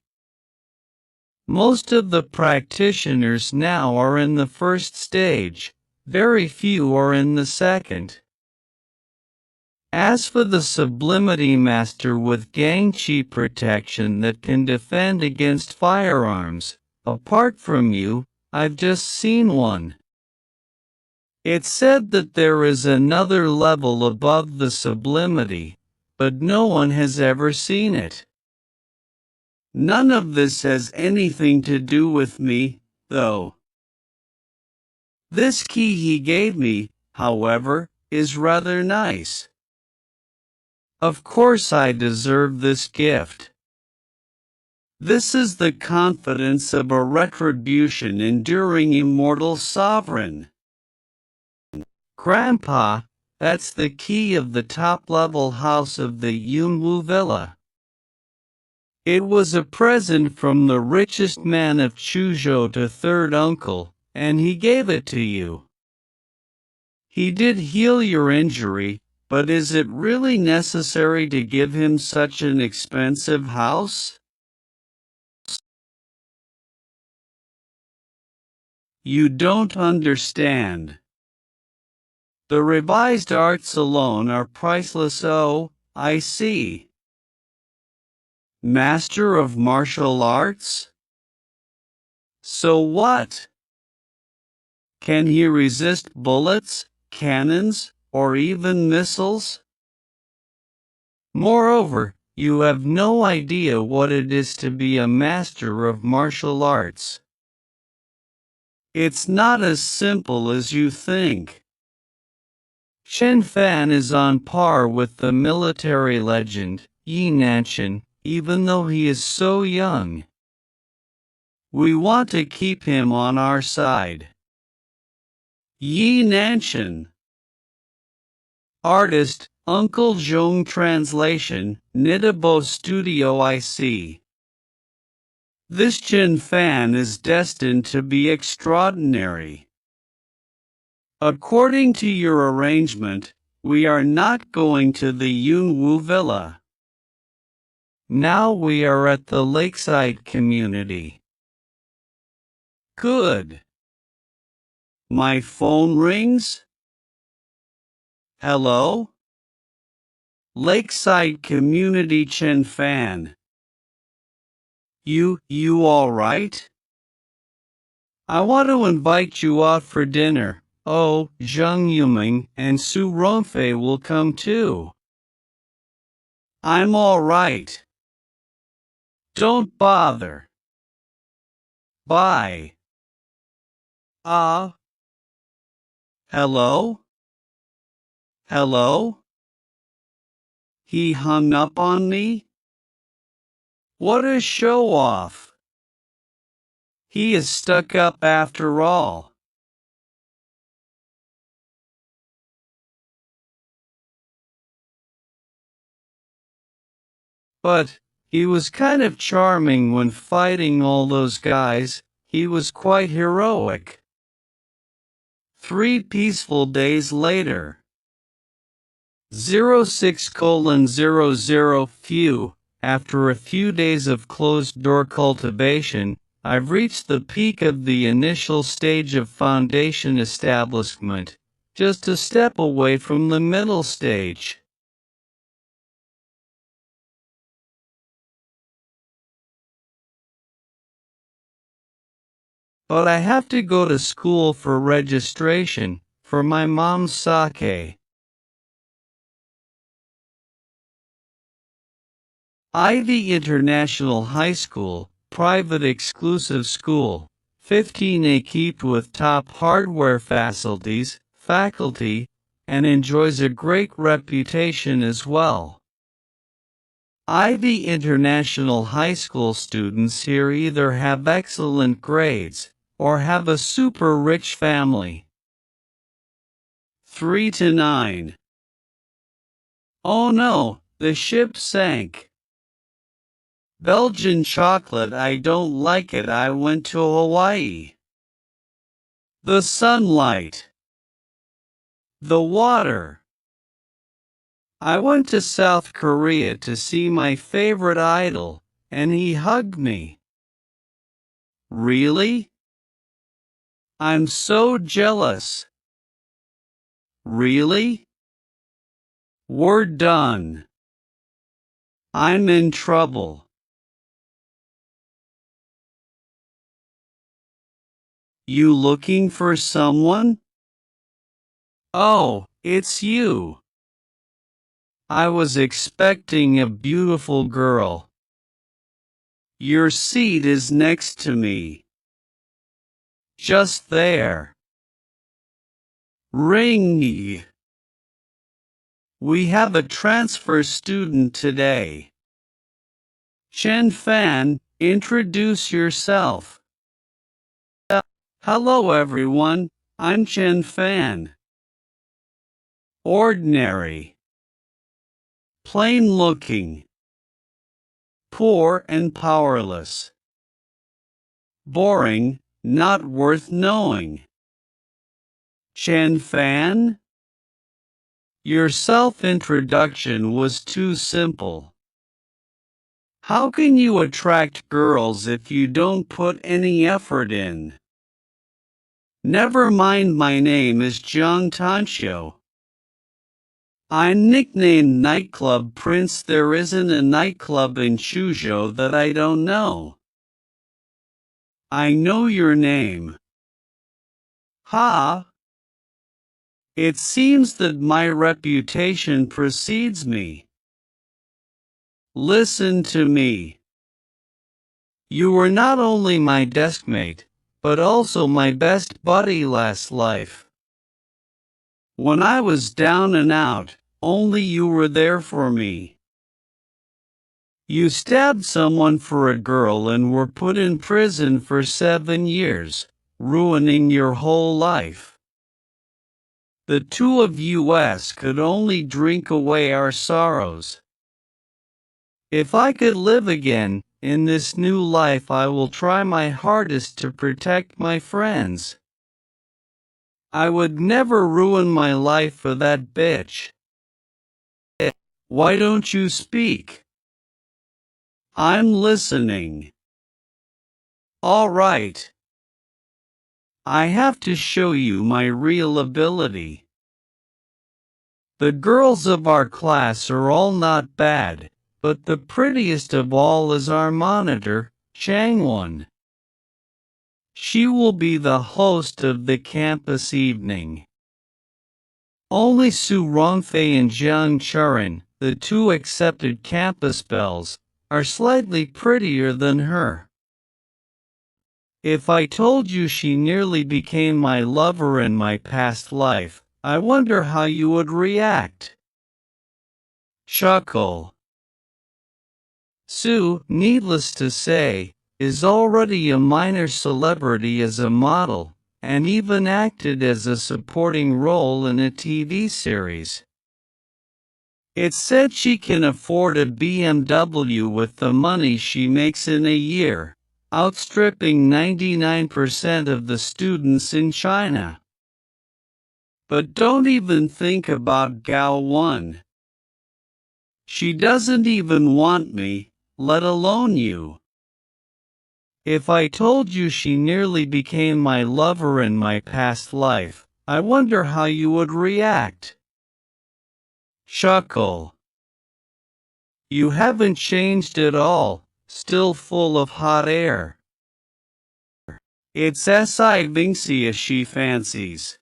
Most of the practitioners now are in the first stage, very few are in the second. As for the sublimity master with gangchi protection that can defend against firearms, apart from you, I've just seen one. It's said that there is another level above the sublimity, but no one has ever seen it. None of this has anything to do with me, though. This key he gave me, however, is rather nice. Of course I deserve this gift. This is the confidence of a retribution enduring immortal sovereign. Grandpa, that's the key of the top-level house of the Yunwu Villa. It was a present from the richest man of Chuzhou to third uncle, and he gave it to you. He did heal your injury, but is it really necessary to give him such an expensive house? You don't understand. The revised arts alone are priceless. Oh, I see. Master of martial arts? So what? Can he resist bullets, cannons, or even missiles? Moreover, you have no idea what it is to be a master of martial arts. It's not as simple as you think. Chen Fan is on par with the military legend, Yi Nanshan, even though he is so young. We want to keep him on our side. Yi Nanshan. Artist, Uncle Zhong. Translation, Nidabo Studio. IC. This Chen Fan is destined to be extraordinary. According to your arrangement, we are not going to the Yunwu Villa. Now we are at the lakeside community. Good. My phone rings? Hello? Lakeside Community. Chen Fan. You all right? I want to invite you out for dinner. Oh, Zheng Yuming and Su Ronfei will come too. I'm all right. Don't bother. Bye. Hello? Hello? He hung up on me? What a show-off. He is stuck up after all. But he was kind of charming when fighting all those guys. He was quite heroic. 3 peaceful days later. 06:00. Phew, after a few days of closed-door cultivation, I've reached the peak of the initial stage of foundation establishment. just a step away from the middle stage. But I have to go to school for registration, for my mom's sake. Ivy International High School, private exclusive school, 15 equipped with top hardware facilities, faculty, and enjoys a great reputation as well. Ivy International High School students here either have excellent grades, or have a super rich family. 3 to 9. Oh no, the ship sank. Belgian chocolate, I don't like it. I went to Hawaii. The sunlight. The water. I went to South Korea to see my favorite idol, and he hugged me. Really? I'm so jealous. Really? We're done. I'm in trouble. You looking for someone? Oh, it's you. I was expecting a beautiful girl. Your seat is next to me. Just there. Ring. We have a transfer student today. Chen Fan, introduce yourself. Hello everyone, I'm Chen Fan. Ordinary. Plain looking. Poor and powerless. Boring, not worth knowing. Chen Fan? Your self-introduction was too simple. How can you attract girls if you don't put any effort in? Never mind, my name is Jiang Tanxiu. I'm nicknamed Nightclub Prince. There isn't a nightclub in Suzhou that I don't know. I know your name. Ha! It seems that my reputation precedes me. Listen to me. You were not only my deskmate, but also my best buddy last life. When I was down and out, only you were there for me. You stabbed someone for a girl and were put in prison for 7 years, ruining your whole life. The two of us could only drink away our sorrows. If I could live again, in this new life, I will try my hardest to protect my friends. I would never ruin my life for that bitch. Why don't you speak? I'm listening. All right. I have to show you my real ability. The girls of our class are all not bad, but the prettiest of all is our monitor, Changwon. She will be the host of the campus evening. Only Su Rongfei and Jiang Churin, the two accepted campus belles, are slightly prettier than her. If I told you she nearly became my lover in my past life, I wonder how you would react. Chuckle. Sue, needless to say, is already a minor celebrity as a model, and even acted as a supporting role in a TV series. It's said she can afford a BMW with the money she makes in a year, outstripping 99% of the students in China. But don't even think about Gao 1. She doesn't even want me, let alone you. If I told you she nearly became my lover in my past life, I wonder how you would react. Chuckle. You haven't changed at all, still full of hot air. It's Vincia she fancies.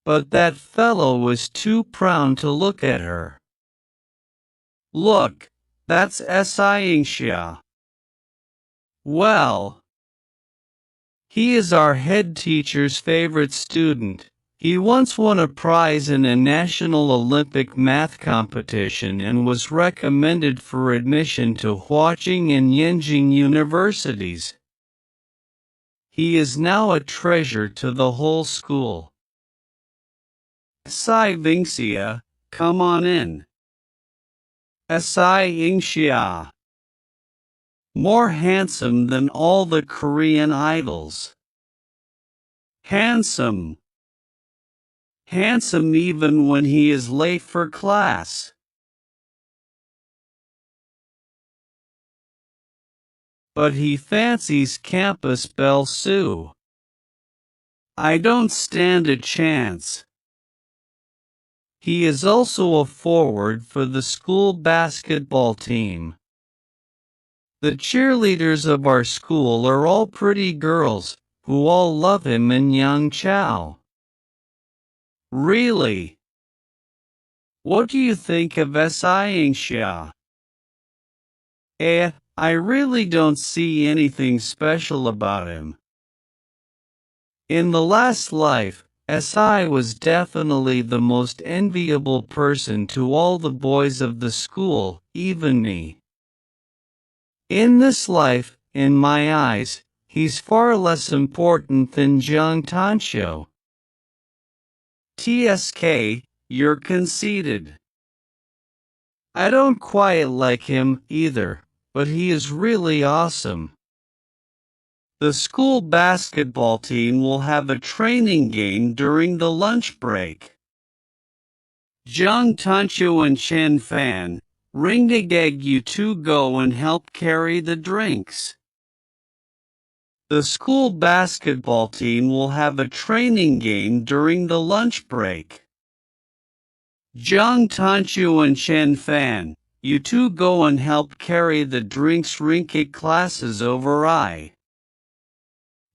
But that fellow was too proud to look at her. Look, that's Vincia. Well, he is our head teacher's favorite student. He once won a prize in a national Olympic math competition and was recommended for admission to Huaqing and Yenjing universities. He is now a treasure to the whole school. Vincia, come on in. Vincia. More handsome than all the Korean idols. Handsome. Handsome even when he is late for class. But he fancies campus belle Sue. I don't stand a chance. He is also a forward for the school basketball team. The cheerleaders of our school are all pretty girls, who all love him and Yang Chao. Really? What do you think of Vincia? I really don't see anything special about him. In the last life, Si was definitely the most enviable person to all the boys of the school, even me. In this life, in my eyes, he's far less important than Jiang Tanxiu. TSK, you're conceited. I don't quite like him either, but he is really awesome. The school basketball team will have a training game during the lunch break. Jiang Tanxiu and Chen Fan, Ringdageg, you two go and help carry the drinks. The school basketball team will have a training game during the lunch break. Jiang Tanxiu and Chen Fan, you two go and help carry the drinks. Rinkic classes over I.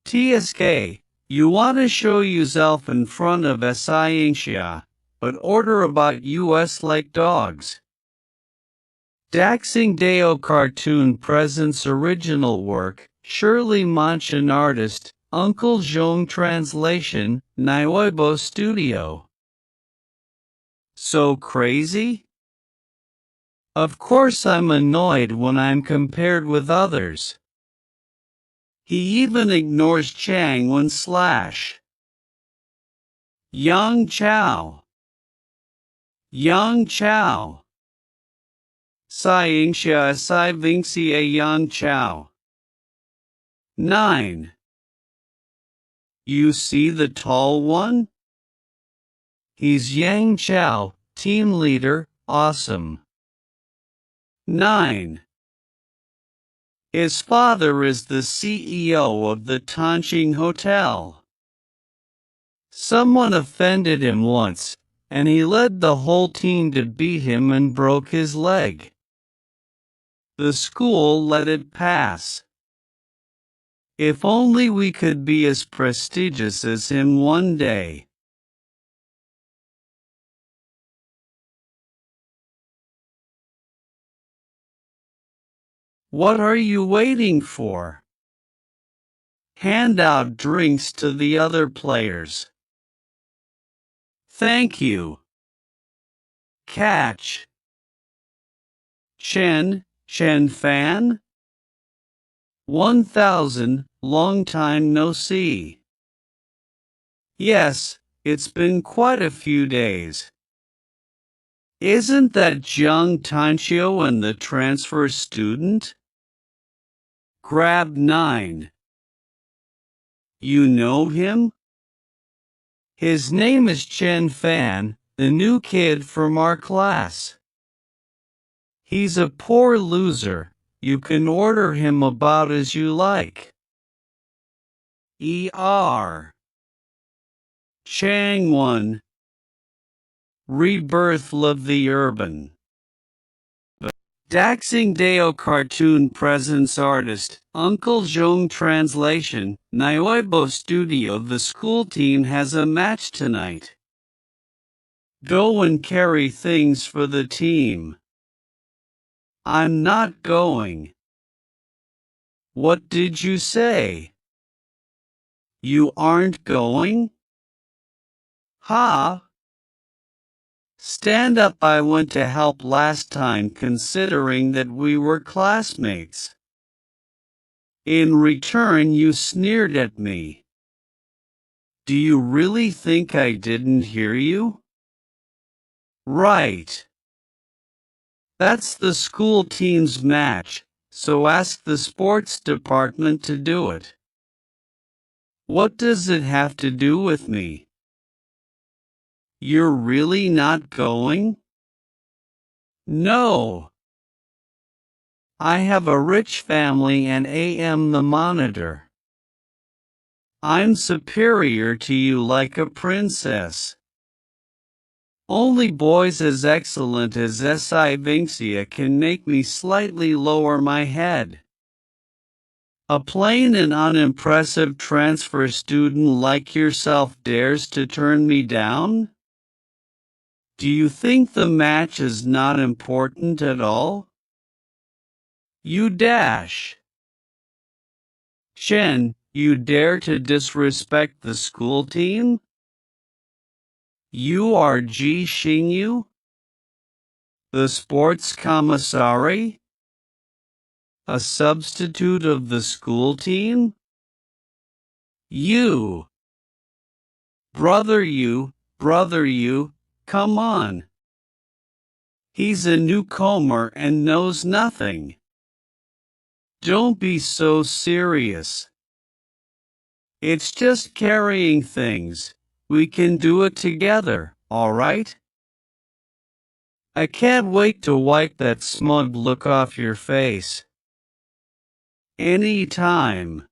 TSK, you want to show yourself in front of Vincia, but order about US like dogs. Daxing Deo Cartoon presents original work, Shirley Manchin artist, Uncle Zhong translation, Naiweibo Studio. So crazy? Of course I'm annoyed when I'm compared with others. He even ignores Chang when slash. Yang Chao. Yang Chao. Vincia Yang Chao. 9. You see the tall one? He's Yang Chao, team leader, awesome. 9. His father is the CEO of the Tanxing Hotel. Someone offended him once, and he led the whole team to beat him and broke his leg. The school let it pass. If only we could be as prestigious as him one day. What are you waiting for? Hand out drinks to the other players. Thank you. Catch. Chen Fan? 1000, long time no see. Yes, it's been quite a few days. Isn't that Jiang Tanxiu and the transfer student? Grab 9. You know him? His name is Chen Fan, the new kid from our class. He's a poor loser. You can order him about as you like. Chang 1. Rebirth of the Urban. Daxing Deo Cartoon Presents Artist, Uncle Zhong Translation, Nyoibo Studio. The school team has a match tonight. Go and carry things for the team. I'm not going. What did you say? You aren't going? Ha! Stand up. I went to help last time considering that we were classmates. In return you sneered at me. Do you really think I didn't hear you? Right. That's the school team's match, so ask the sports department to do it. What does it have to do with me? You're really not going? No. I have a rich family and am the monitor. I'm superior to you like a princess. Only boys as excellent as Si Vinxia can make me slightly lower my head. A plain and unimpressive transfer student like yourself dares to turn me down? Do you think the match is not important at all? You dash. Chen, you dare to disrespect the school team? You are Ji Xingyu? The sports commissary? A substitute of the school team? You! Brother you, come on. He's a newcomer and knows nothing. Don't be so serious. It's just carrying things. We can do it together, all right? I can't wait to wipe that smug look off your face. Any time.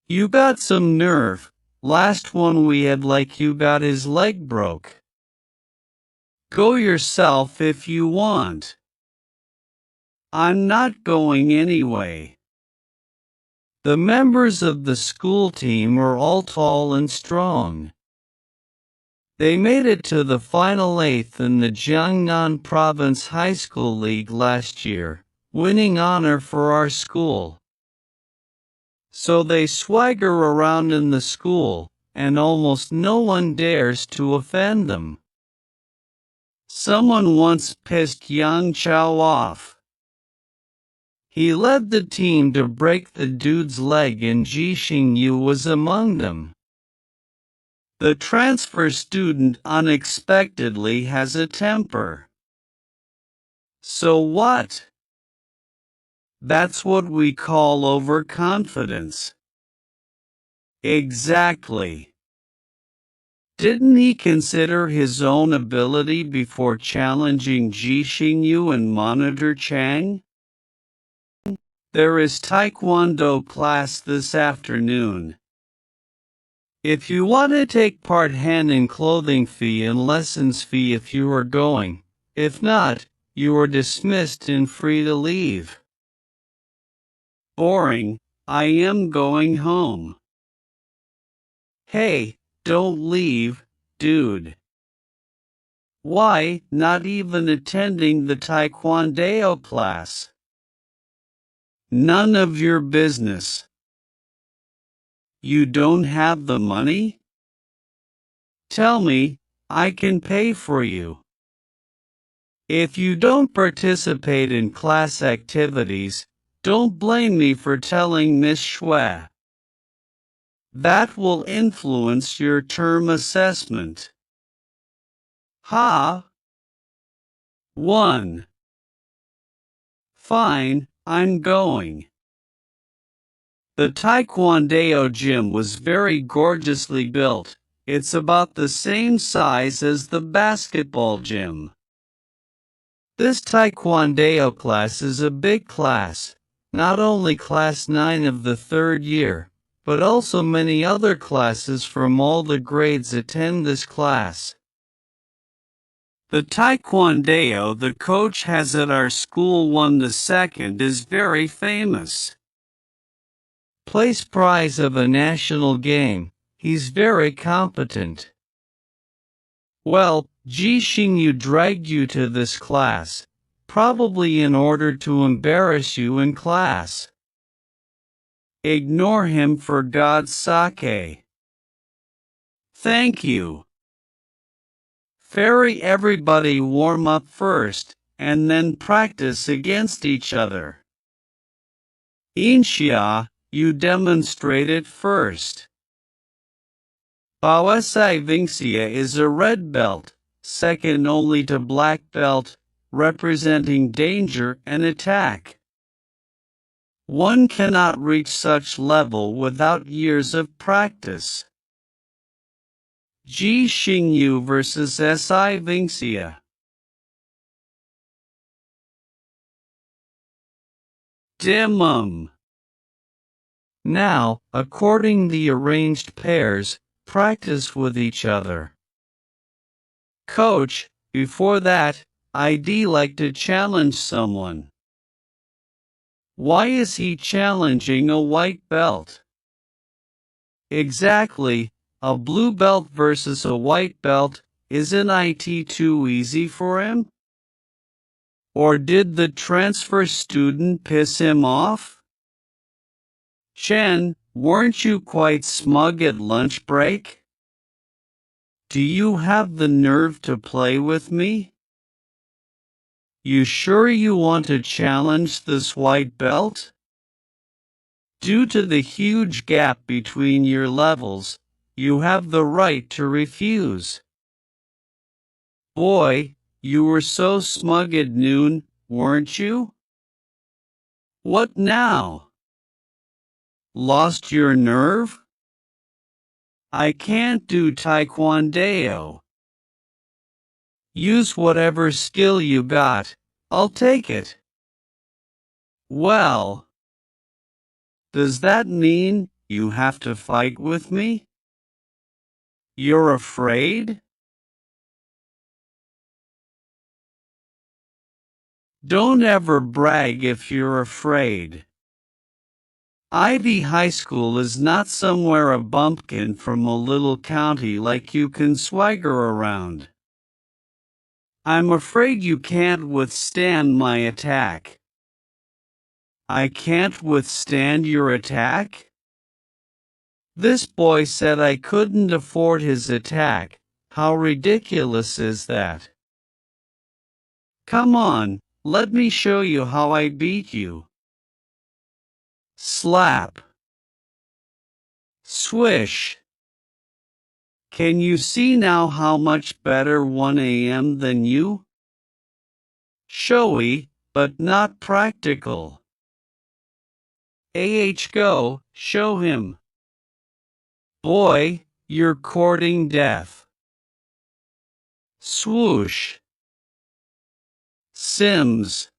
You got some nerve. Last one we had like you got his leg broke. Go yourself if you want. I'm not going anyway. The members of the school team are all tall and strong. They made it to the final eighth in the Jiangnan Province High School League last year, winning honor for our school. So they swagger around in the school, and almost no one dares to offend them. Someone once pissed Yang Chao off. He led the team to break the dude's leg and Ji Xingyu was among them. The transfer student unexpectedly has a temper. So what? That's what we call overconfidence. Exactly. Didn't he consider his own ability before challenging Ji Xingyu and Monitor Chang? There is Taekwondo class this afternoon. If you want to take part, hand in clothing fee and lessons fee if you are going. If not, you are dismissed and free to leave. Boring. I am going home. Hey, don't leave, dude. Why, not even attending the Taekwondo class? None of your business. You don't have the money? Tell me, I can pay for you. If you don't participate in class activities, don't blame me for telling Miss Xue. That will influence your term assessment. Ha! 1. Fine, I'm going. The Taekwondo gym was very gorgeously built. It's about the same size as the basketball gym. This Taekwondo class is a big class, not only class 9 of the third year, but also many other classes from all the grades attend this class. The taekwondo the coach has at our school won the second is very famous. Place prize of a national game, he's very competent. Well, Ji Xingyu dragged you to this class, probably in order to embarrass you in class. Ignore him for God's sake. Thank you. Fairy everybody warm up first, and then practice against each other. Inxia, you demonstrate it first. Baosai Vingxia is a red belt, second only to black belt, representing danger and attack. One cannot reach such level without years of practice. Ji Xingyu vs. Si Vingxia. Dimum. Now, according the arranged pairs, practice with each other. Coach, before that, I'd like to challenge someone. Why is he challenging a white belt? Exactly, a blue belt versus a white belt, isn't it too easy for him? Or did the transfer student piss him off? Chen, weren't you quite smug at lunch break? Do you have the nerve to play with me? You sure you want to challenge this white belt? Due to the huge gap between your levels, you have the right to refuse. Boy, you were so smug at noon, weren't you? What now? Lost your nerve? I can't do taekwondo. Use whatever skill you got, I'll take it. Well, does that mean you have to fight with me? You're afraid? Don't ever brag if you're afraid. Ivy High School is not somewhere a bumpkin from a little county like you can swagger around. I'm afraid you can't withstand my attack. I can't withstand your attack? This boy said I couldn't afford his attack. How ridiculous is that? Come on, let me show you how I beat you. Slap. Swish. Can you see now how much better 1 a.m. than you? Showy, but not practical. Go, show him. Boy, you're courting death. Swoosh. Sims.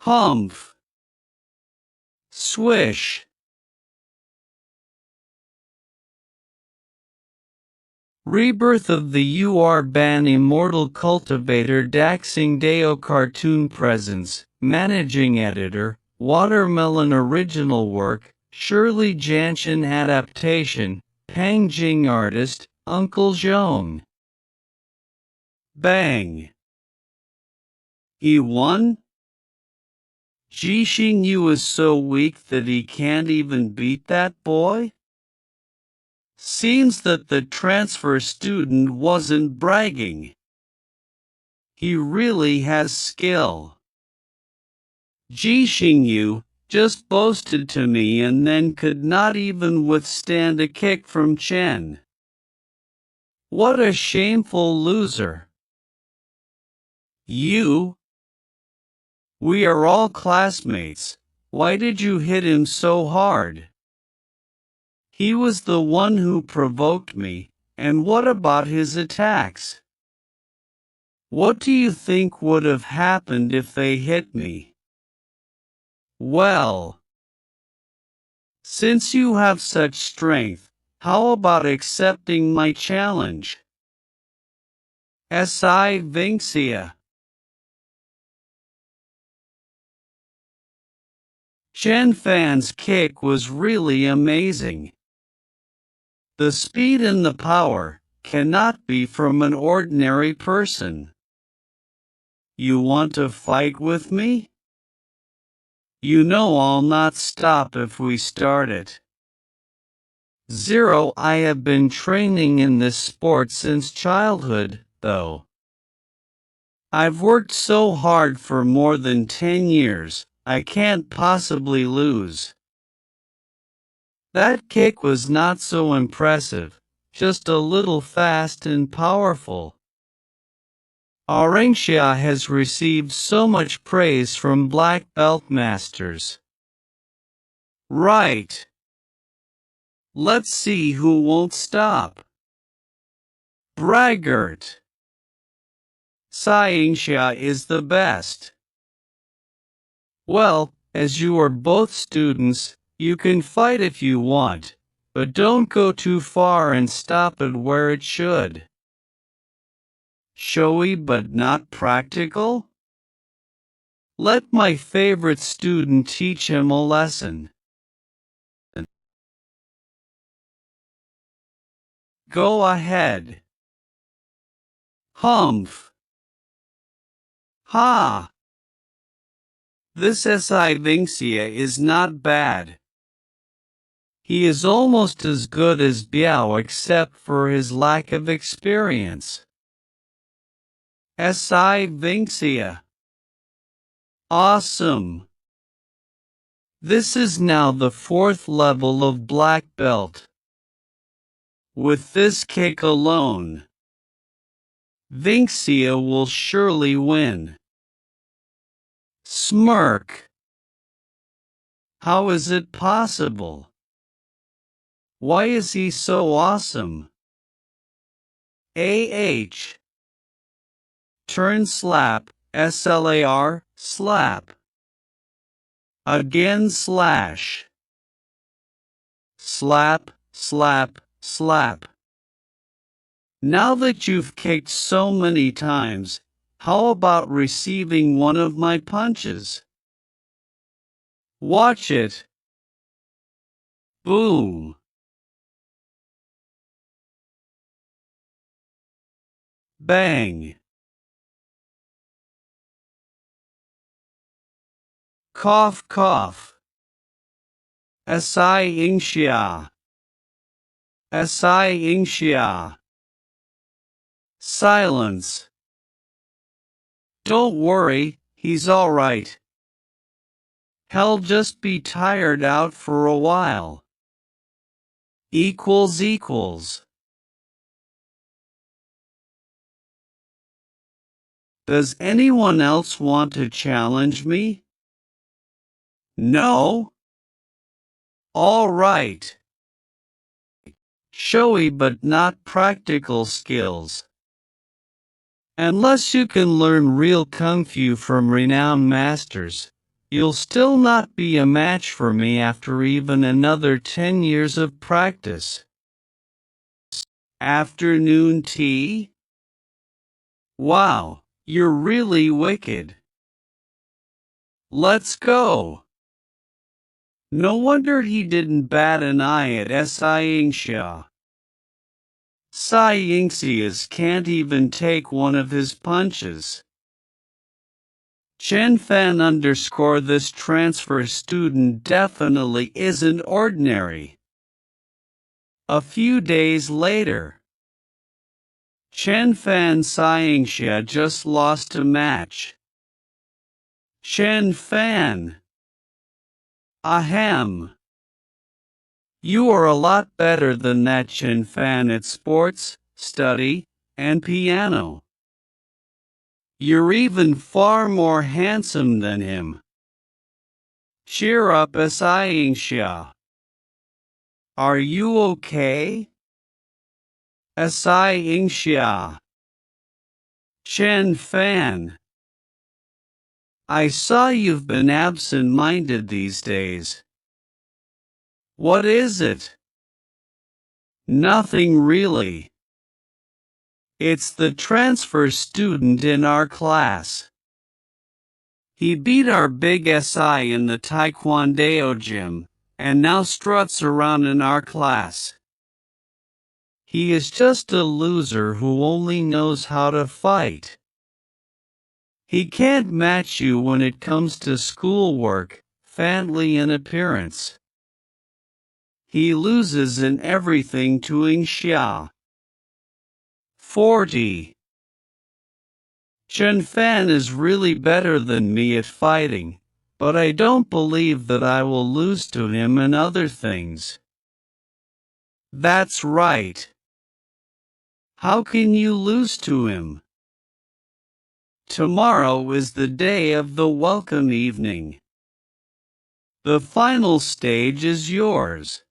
Humph. Swish. Rebirth of the UR-Ban Immortal Cultivator Daxing Deo Cartoon Presents, Managing Editor, Watermelon Original Work, Shirley Janshin Adaptation, Pang Jing Artist, Uncle Zhong. Bang! He won? Ji Xingyu is so weak that he can't even beat that boy? Seems that the transfer student wasn't bragging. He really has skill. Ji Xingyu just boasted to me and then could not even withstand a kick from Chen. What a shameful loser. You? We are all classmates. Why did you hit him so hard? He was the one who provoked me, and what about his attacks? What do you think would have happened if they hit me? Well, Since you have such strength, how about accepting my challenge? Si Vinxia. Chen Fan's kick was really amazing. The speed and the power cannot be from an ordinary person. You want to fight with me? You know I'll not stop if we start it. Zero, I have been training in this sport since childhood, though. I've worked so hard for more than 10 years, I can't possibly lose. That kick was not so impressive, just a little fast and powerful. Aurangxia has received so much praise from black belt masters. Right. Let's see who won't stop. Braggart. Aurangxia is the best. Well, as you are both students, you can fight if you want, but don't go too far and stop it where it should. Showy but not practical? Let my favorite student teach him a lesson. Go ahead. Humph. Ha! This Si Vinxia is not bad. He is almost as good as Biao except for his lack of experience. Si Vinxia. Awesome. This is now the 4th level of black belt. With this kick alone, Vinxia will surely win. Smirk. How is it possible? Why is he so awesome? Turn slap, SLAR, slap. Again slash. Slap, slap, slap. Now that you've kicked so many times, how about receiving one of my punches? Watch it. Boom. Bang. Cough cough. Anicap. Anicap. Silence. Don't worry, he's alright. He'll just be tired out for a while. Equals. Does anyone else want to challenge me? No? Alright. Showy but not practical skills. Unless you can learn real kung fu from renowned masters, you'll still not be a match for me after even another 10 years of practice. Afternoon tea? Wow, you're really wicked. Let's go. No wonder he didn't bat an eye at Anicap. Anicap can't even take one of his punches. Chen Fan _ this transfer student definitely isn't ordinary. A few days later, Chen Fan Anicap just lost a match. Chen Fan. Ahem. You are a lot better than that Chen Fan at sports, study, and piano. You're even far more handsome than him. Cheer up, Anicap. Are you okay? Anicap. Chen Fan. I saw you've been absent-minded these days. What is it? Nothing really. It's the transfer student in our class. He beat our big SI in the Taekwondo gym, and now struts around in our class. He is just a loser who only knows how to fight. He can't match you when it comes to schoolwork, family and appearance. He loses in everything to Xia. 40. Chen Fan is really better than me at fighting, but I don't believe that I will lose to him in other things. That's right. How can you lose to him? Tomorrow is the day of the welcome evening. The final stage is yours.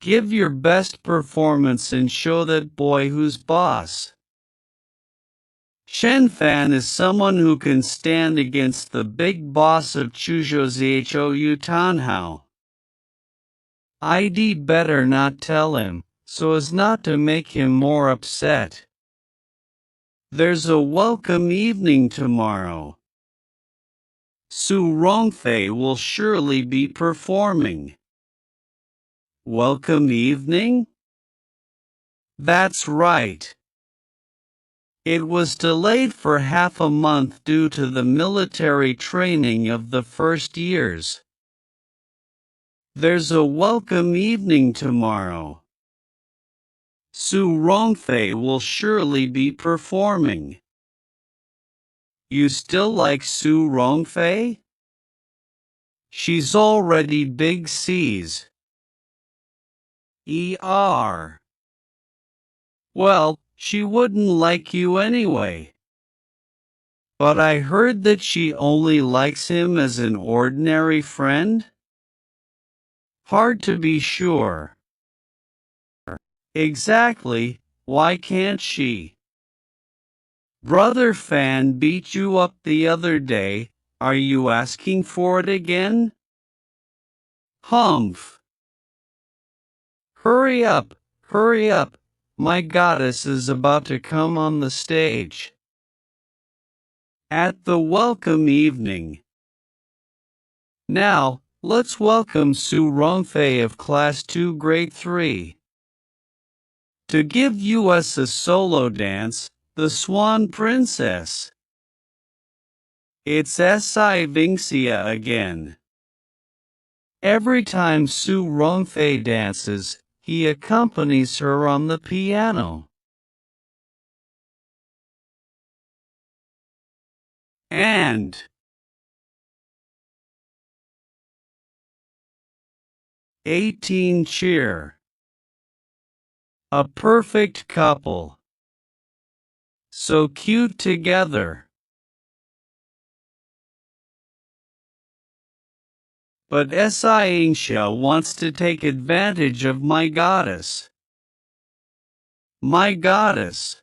Give your best performance and show that boy who's boss. Shen Fan is someone who can stand against the big boss of Chuzhou Zhou Tanhao. I'd better not tell him, so as not to make him more upset. There's a welcome evening tomorrow. Su Rongfei will surely be performing. Welcome evening? That's right. It was delayed for half a month due to the military training of the first years. There's a welcome evening tomorrow. Su Rongfei will surely be performing. You still like Su Rongfei? She's already big C's. Well, she wouldn't like you anyway. But I heard that she only likes him as an ordinary friend? Hard to be sure. Exactly, why can't she? Brother Fan beat you up the other day, are you asking for it again? Humph. Hurry up, my goddess is about to come on the stage. At the welcome evening. Now, let's welcome Su Rongfei of Class 2 Grade 3. To give us a solo dance, the Swan Princess. It's Si Vingxia again. Every time Su Rongfei dances, he accompanies her on the piano. And 18 cheer. A perfect couple. So cute together. But Xiangxia wants to take advantage of my goddess. My goddess.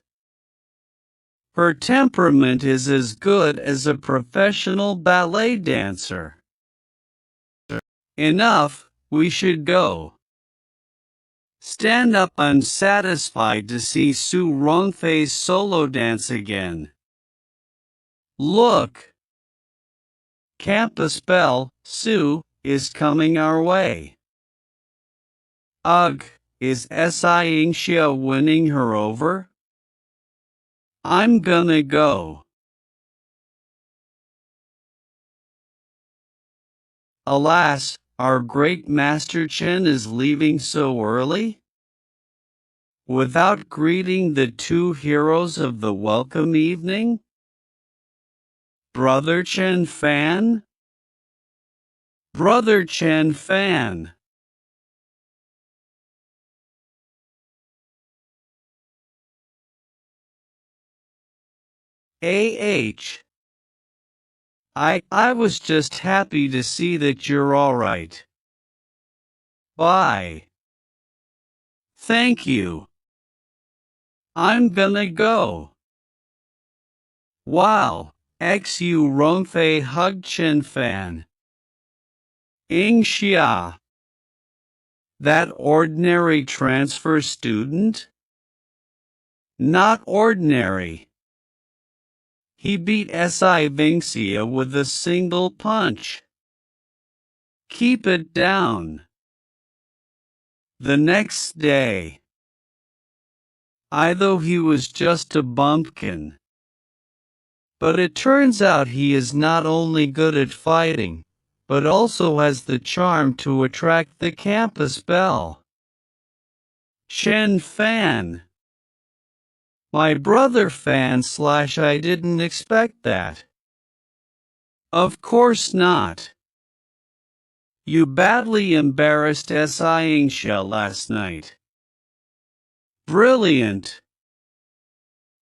Her temperament is as good as a professional ballet dancer. Enough, we should go. Stand up unsatisfied to see Su Rongfei's solo dance again. Look! Campus bell, Su, is coming our way. Ugh, is Xiangxia winning her over? I'm gonna go. Alas, our great Master Chen is leaving so early? Without greeting the two heroes of the welcome evening? Brother Chen Fan? Brother Chen Fan. I was just happy to see that you're alright. Bye. Thank you. I'm gonna go. Wow, Xu Rongfei hugged Chen Fan. Xia. That ordinary transfer student? Not ordinary. He beat Si Vingxia with a single punch. Keep it down. The next day, though he was just a bumpkin. But it turns out he is not only good at fighting, but also has the charm to attract the campus belle. Chen Fan. My brother Fan / I didn't expect that. Of course not. You badly embarrassed Si Yingxia last night. Brilliant.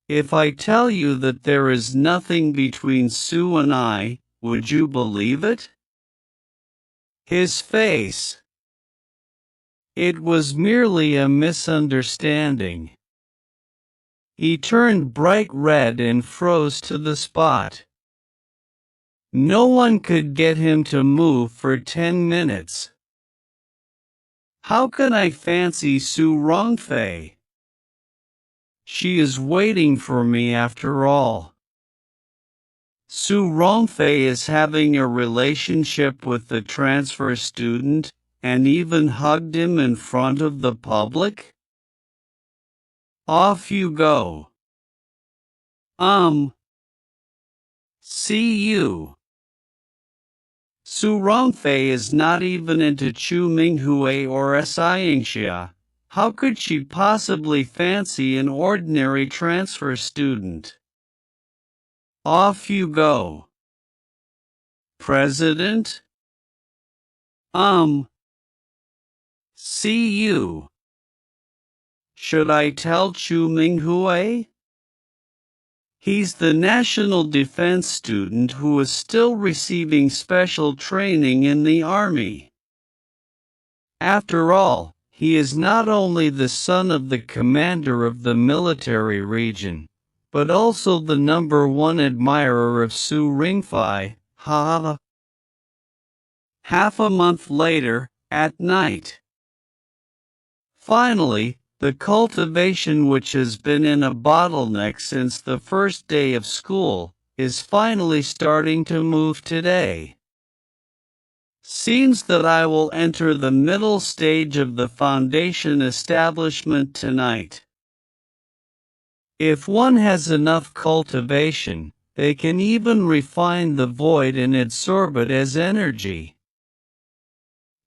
If I tell you that there is nothing between Sue and I, would you believe it? His face. It was merely a misunderstanding. He turned bright red and froze to the spot. No one could get him to move for 10 minutes. How can I fancy Su Rongfei? She is waiting for me after all. Su Rongfei is having a relationship with the transfer student, and even hugged him in front of the public? Off you go. See you. Su Rongfei is not even into Chu Minghui or Si Yingxia. How could she possibly fancy an ordinary transfer student? Off you go. President? See you. Should I tell Chu Minghui? He's the national defense student who is still receiving special training in the army. After all, he is not only the son of the commander of the military region, but also the #1 admirer of Su Rongfei. Half a month later, at night. Finally, the cultivation, which has been in a bottleneck since the first day of school, is finally starting to move today. Seems that I will enter the middle stage of the foundation establishment tonight. If one has enough cultivation, they can even refine the void and absorb it as energy.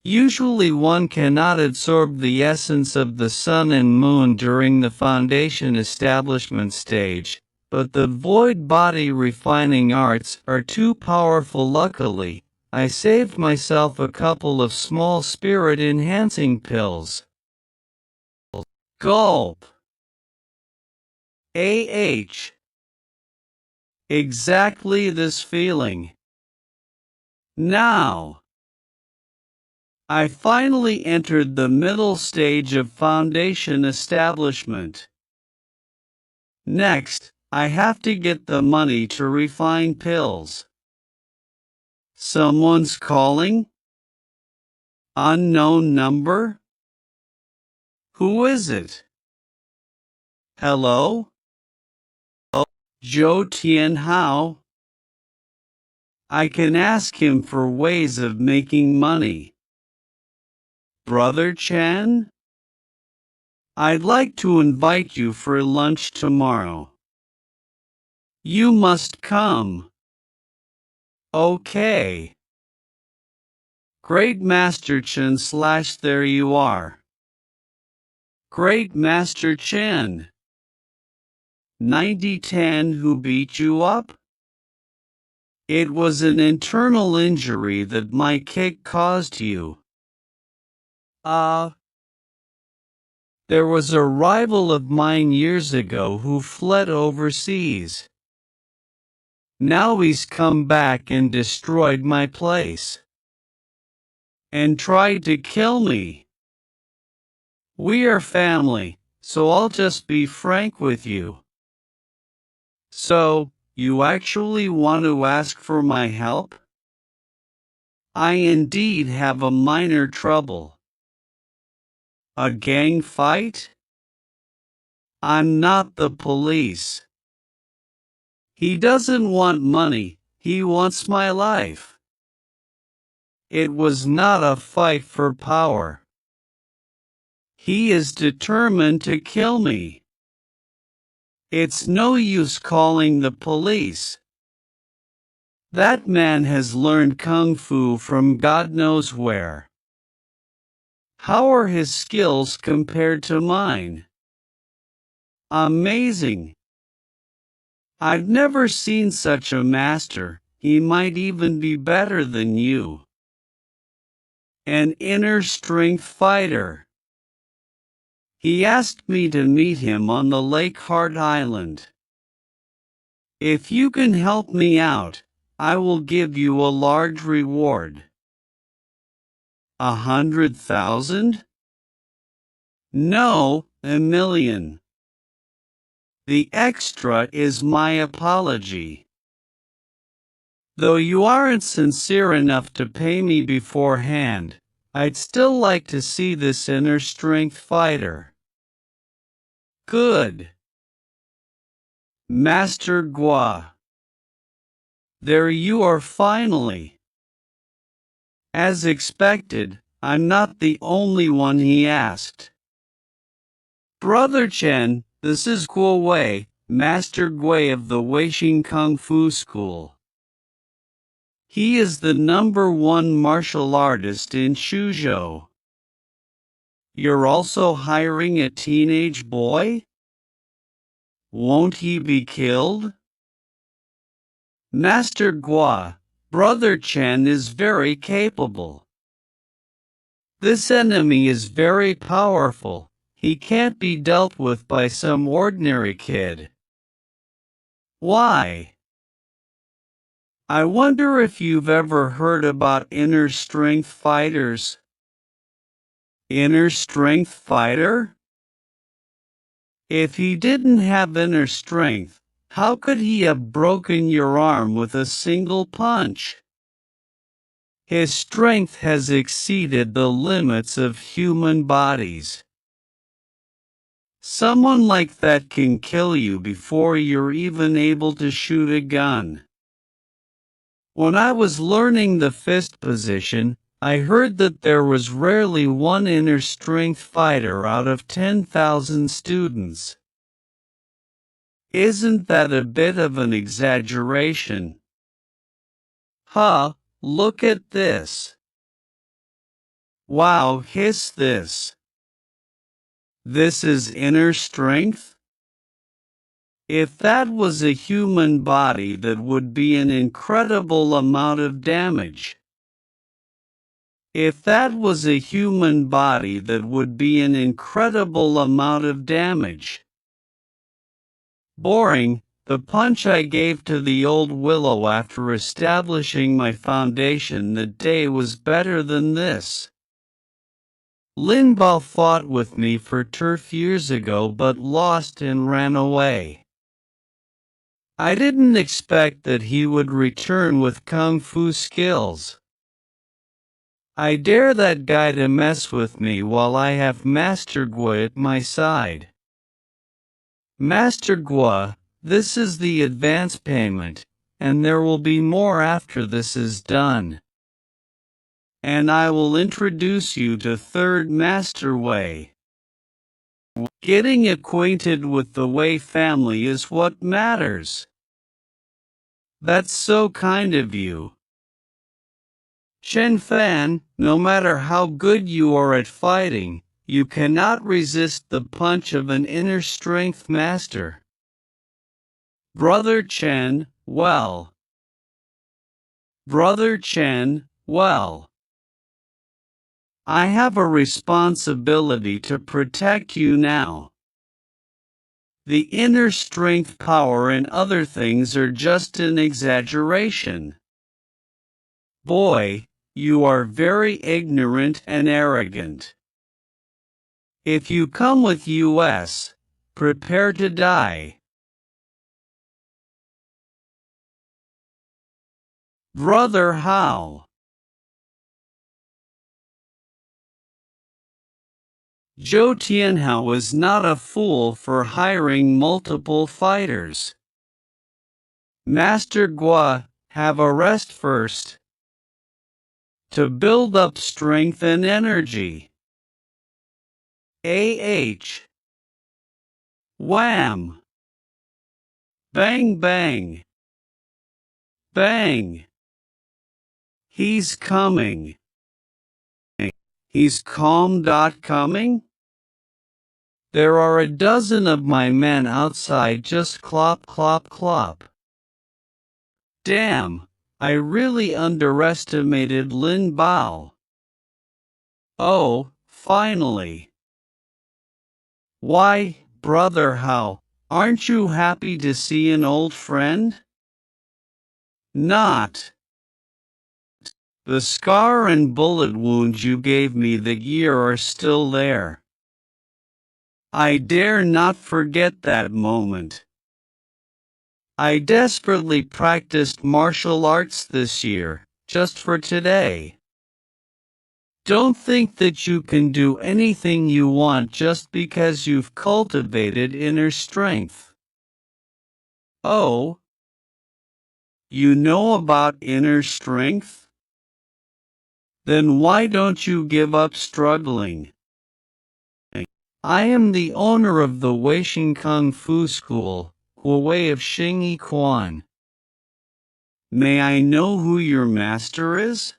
Usually one cannot absorb the essence of the sun and moon during the foundation establishment stage, but the void body refining arts are too powerful. Luckily, I saved myself a couple of small spirit enhancing pills. Gulp. Exactly this feeling. Now. I finally entered the middle stage of foundation establishment. Next, I have to get the money to refine pills. Someone's calling? Unknown number? Who is it? Hello? Oh, Zhou Tianhao. I can ask him for ways of making money. Brother Chan? I'd like to invite you for lunch tomorrow. You must come. Okay. Great Master Chen / there you are. Great Master Chen. 9010 who beat you up? It was an internal injury that my kick caused you. There was a rival of mine years ago who fled overseas. Now he's come back and destroyed my place. And tried to kill me. We are family, so I'll just be frank with you. So, you actually want to ask for my help? I indeed have a minor trouble. A gang fight? I'm not the police. He doesn't want money, he wants my life. It was not a fight for power. He is determined to kill me. It's no use calling the police. That man has learned kung fu from God knows where. How are his skills compared to mine? Amazing. I've never seen such a master, he might even be better than you. An inner strength fighter. He asked me to meet him on the Lake Heart Island. If you can help me out, I will give you a large reward. 100,000? No, 1,000,000. The extra is my apology. Though you aren't sincere enough to pay me beforehand, I'd still like to see this inner strength fighter. Good. Master Gua. There you are finally. As expected, I'm not the only one, he asked. Brother Chen, this is Guo Wei, Master Gui of the Weixing Kung Fu School. He is the #1 martial artist in Suzhou. You're also hiring a teenage boy? Won't he be killed? Master Gua, Brother Chen is very capable. This enemy is very powerful. He can't be dealt with by some ordinary kid. Why? I wonder if you've ever heard about inner strength fighters. Inner strength fighter? If he didn't have inner strength, how could he have broken your arm with a single punch? His strength has exceeded the limits of human bodies. Someone like that can kill you before you're even able to shoot a gun. When I was learning the fist position, I heard that there was rarely one inner strength fighter out of 10,000 students. Isn't that a bit of an exaggeration? Huh, look at this. Wow, hiss this. This is inner strength? If that was a human body, that would be an incredible amount of damage. If that was a human body, that would be an incredible amount of damage. Boring. The punch I gave to the old willow after establishing my foundation that day was better than this. Lin Bao fought with me for turf years ago but lost and ran away. I didn't expect that he would return with kung fu skills. I dare that guy to mess with me while I have Master Gua at my side. Master Gua, this is the advance payment, and there will be more after this is done. And I will introduce you to Third Master Wei. Getting acquainted with the Wei family is what matters. That's so kind of you. Chen Fan, no matter how good you are at fighting, you cannot resist the punch of an inner strength master. Brother Chen, well. Brother Chen, well. I have a responsibility to protect you now. The inner strength power and other things are just an exaggeration. Boy, you are very ignorant and arrogant. If you come with us, prepare to die. Brother, how? Zhou Tianhao was not a fool for hiring multiple fighters. Master Gua, have a rest first. To build up strength and energy. Wham! Bang bang! Bang! He's coming. He's calm. Coming? There are a dozen of my men outside just clop clop clop. Damn, I really underestimated Lin Bao. Oh, finally. Why, brother Hao, aren't you happy to see an old friend? Not. The scar and bullet wounds you gave me that year are still there. I dare not forget that moment. I desperately practiced martial arts this year, just for today. Don't think that you can do anything you want just because you've cultivated inner strength. Oh? You know about inner strength? Then why don't you give up struggling? I am the owner of the Weixing Kung Fu School, Huawei of Xingyi Quan. May I know who your master is?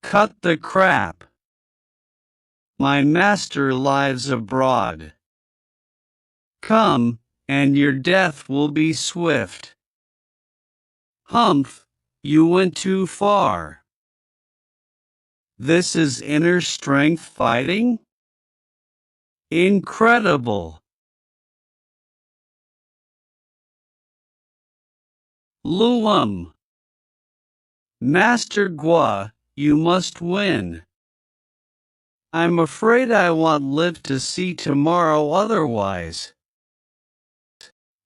Cut the crap. My master lives abroad. Come, and your death will be swift. Humph, you went too far. This is inner strength fighting? Incredible. Luum. Master Gua, you must win. I'm afraid I won't live to see tomorrow otherwise.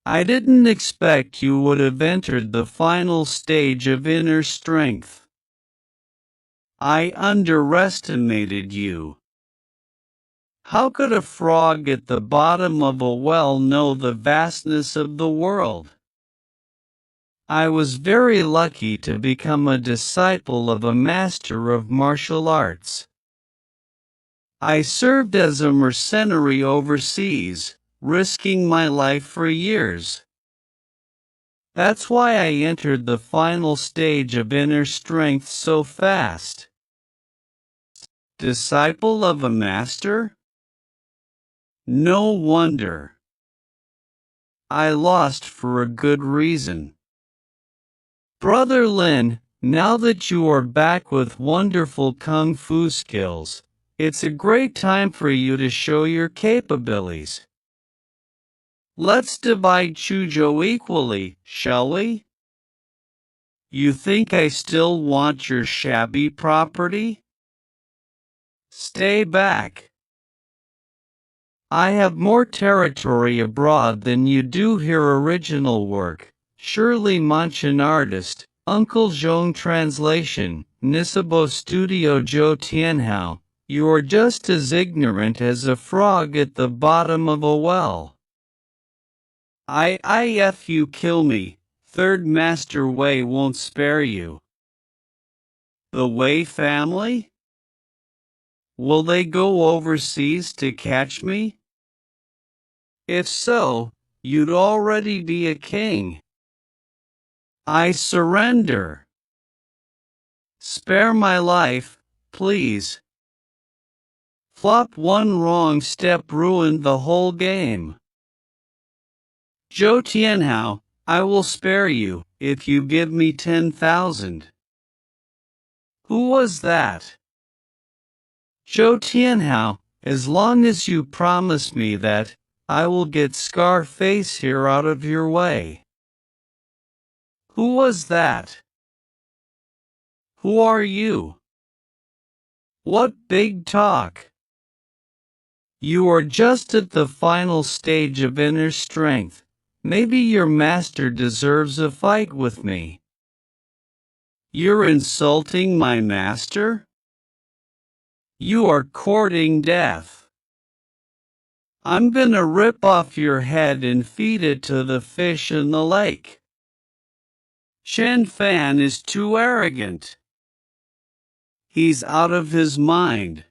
I didn't expect you would have entered the final stage of inner strength. I underestimated you. How could a frog at the bottom of a well know the vastness of the world? I was very lucky to become a disciple of a master of martial arts. I served as a mercenary overseas, risking my life for years. That's why I entered the final stage of inner strength so fast. Disciple of a master? No wonder. I lost for a good reason. Brother Lin, now that you are back with wonderful kung fu skills, it's a great time for you to show your capabilities. Let's divide Chuzhou equally, shall we? You think I still want your shabby property? Stay back. I have more territory abroad than you do here. Original work, Shirley Munchin artist, Uncle Zhong translation, Nisabo Studio Zhou Tianhao, you are just as ignorant as a frog at the bottom of a well. If you kill me, Third Master Wei won't spare you. The Wei family? Will they go overseas to catch me? If so, you'd already be a king. I surrender. Spare my life, please. Flop, one wrong step ruined the whole game. Zhou Tianhao, I will spare you, if you give me 10,000. Who was that? Zhou Tianhao, as long as you promise me that, I will get Scarface here out of your way. Who was that? Who are you? What big talk? You are just at the final stage of inner strength. Maybe your master deserves a fight with me. You're insulting my master? You are courting death. I'm gonna rip off your head and feed it to the fish in the lake. Chen Fan is too arrogant. He's out of his mind.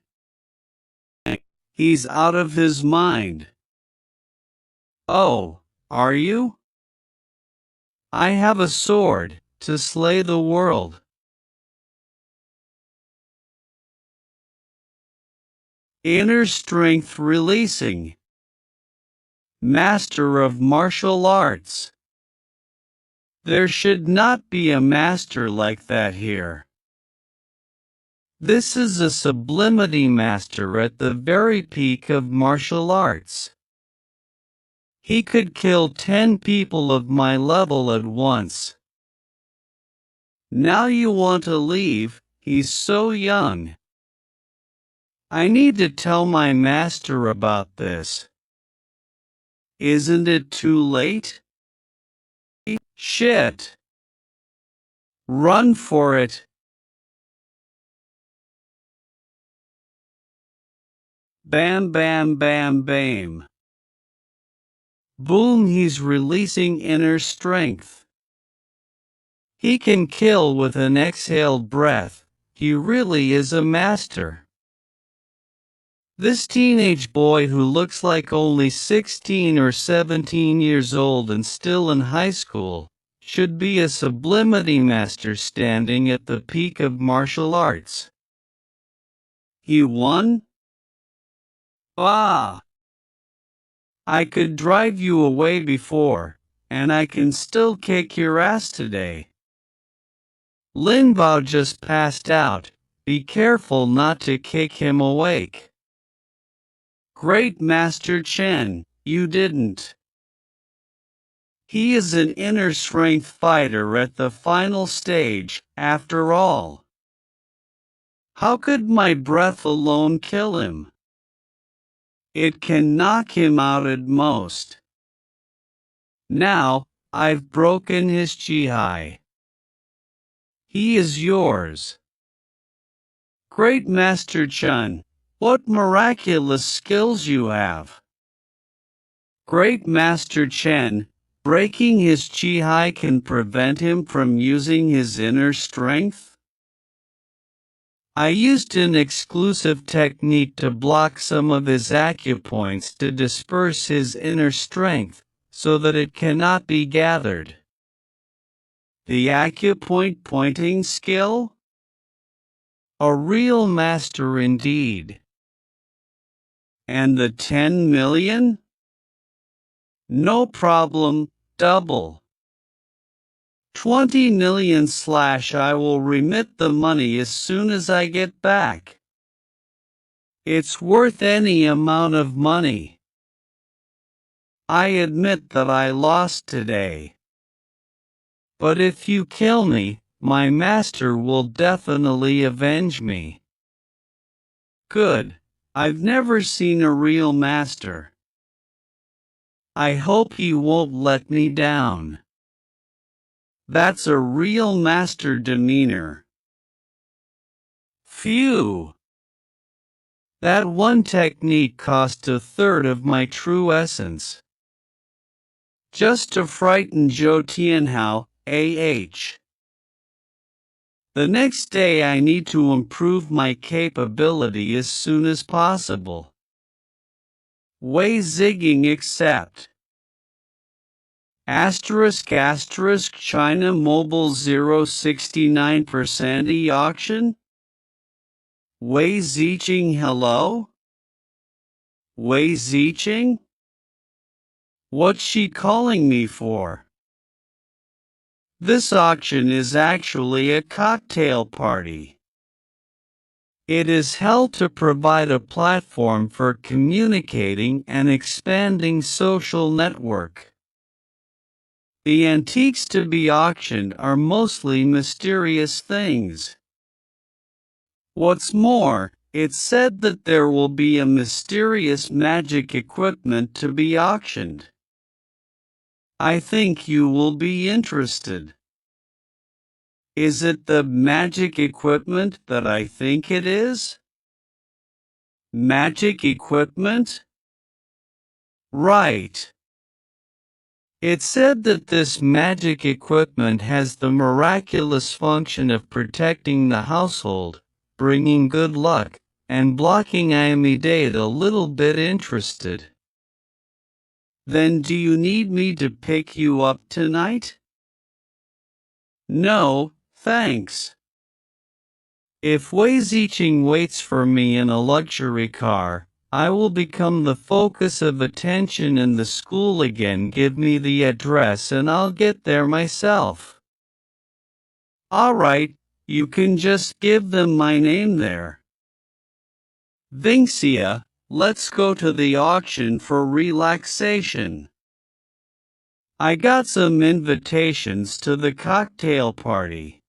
He's out of his mind. Oh, are you? I have a sword, to slay the world. Inner strength releasing. Master of martial arts. There should not be a master like that here. This is a sublimity master at the very peak of martial arts. He could kill 10 people of my level at once. Now you want to leave, he's so young. I need to tell my master about this. Isn't it too late? Shit. Run for it. Bam bam bam bam. Boom, he's releasing inner strength. He can kill with an exhaled breath. He really is a master. This teenage boy who looks like only 16 or 17 years old and still in high school, should be a sublimity master standing at the peak of martial arts. He won? Ah! I could drive you away before, and I can still kick your ass today. Lin Bao just passed out. Be careful not to kick him awake. Great Master Chen, you didn't. He is an inner strength fighter at the final stage, after all. How could my breath alone kill him? It can knock him out at most. Now, I've broken his chi. He is yours. Great Master Chen, what miraculous skills you have. Great Master Chen, breaking his chi can prevent him from using his inner strength? I used an exclusive technique to block some of his acupoints to disperse his inner strength, so that it cannot be gathered. The acupoint pointing skill? A real master indeed. And the 10 million? No problem, double. 20 million / I will remit the money as soon as I get back. It's worth any amount of money. I admit that I lost today. But if you kill me, my master will definitely avenge me. Good. I've never seen a real master. I hope he won't let me down. That's a real master demeanor. Phew! That one technique cost a third of my true essence. Just to frighten Zhou Tianhao, AH. The next day I need to improve my capability as soon as possible. Wei zigging accept. *** China Mobile 0.69% e-auction? Wei Ziqing hello? Wei Ziqing? What's she calling me for? This auction is actually a cocktail party. It is held to provide a platform for communicating and expanding social network. The antiques to be auctioned are mostly mysterious things. What's more, it's said that there will be a mysterious magic equipment to be auctioned. I think you will be interested. Is it the magic equipment that I think it is? Magic equipment? Right. It said that this magic equipment has the miraculous function of protecting the household, bringing good luck, and blocking enemy data. A little bit interested. Then do you need me to pick you up tonight? No, thanks. If Wei Ziqing waits for me in a luxury car, I will become the focus of attention in the school again. Give me the address and I'll get there myself. Alright, you can just give them my name there. Vingxia, let's go to the auction for relaxation. I got some invitations to the cocktail party.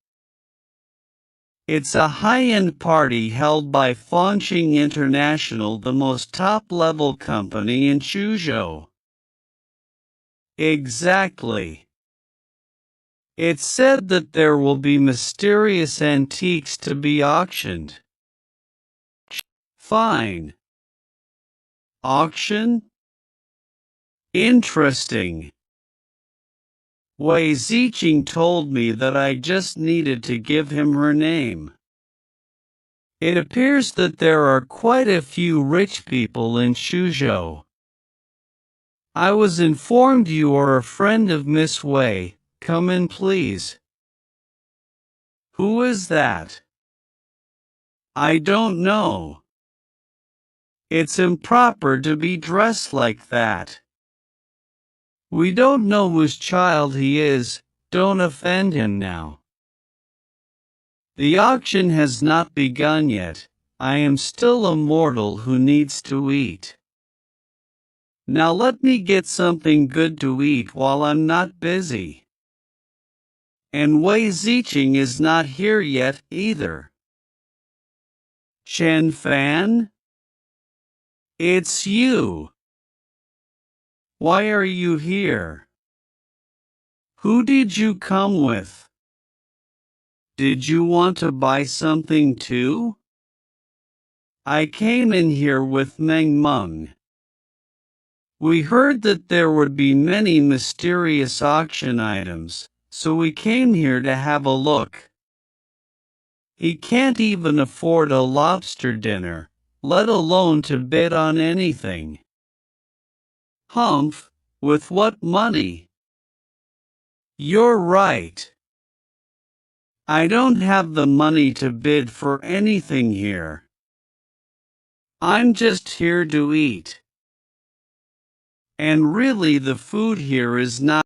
It's a high-end party held by Fangxing International, the most top-level company in Suzhou. Exactly. It's said that there will be mysterious antiques to be auctioned. Fine. Auction? Interesting. Wei Ziqing told me that I just needed to give him her name. It appears that there are quite a few rich people in Suzhou. I was informed you are a friend of Miss Wei. Come in, please. Who is that? I don't know. It's improper to be dressed like that. We don't know whose child he is. Don't offend him now. The auction has not begun yet. I am still a mortal who needs to eat. Now let me get something good to eat while I'm not busy. And Wei Ziqing is not here yet, either. Chen Fan? It's you. Why are you here? Who did you come with? Did you want to buy something too? I came in here with Meng Meng. We heard that there would be many mysterious auction items, so we came here to have a look. He can't even afford a lobster dinner, let alone to bid on anything. Humph, with what money? You're right. I don't have the money to bid for anything here. I'm just here to eat. And really the food here is not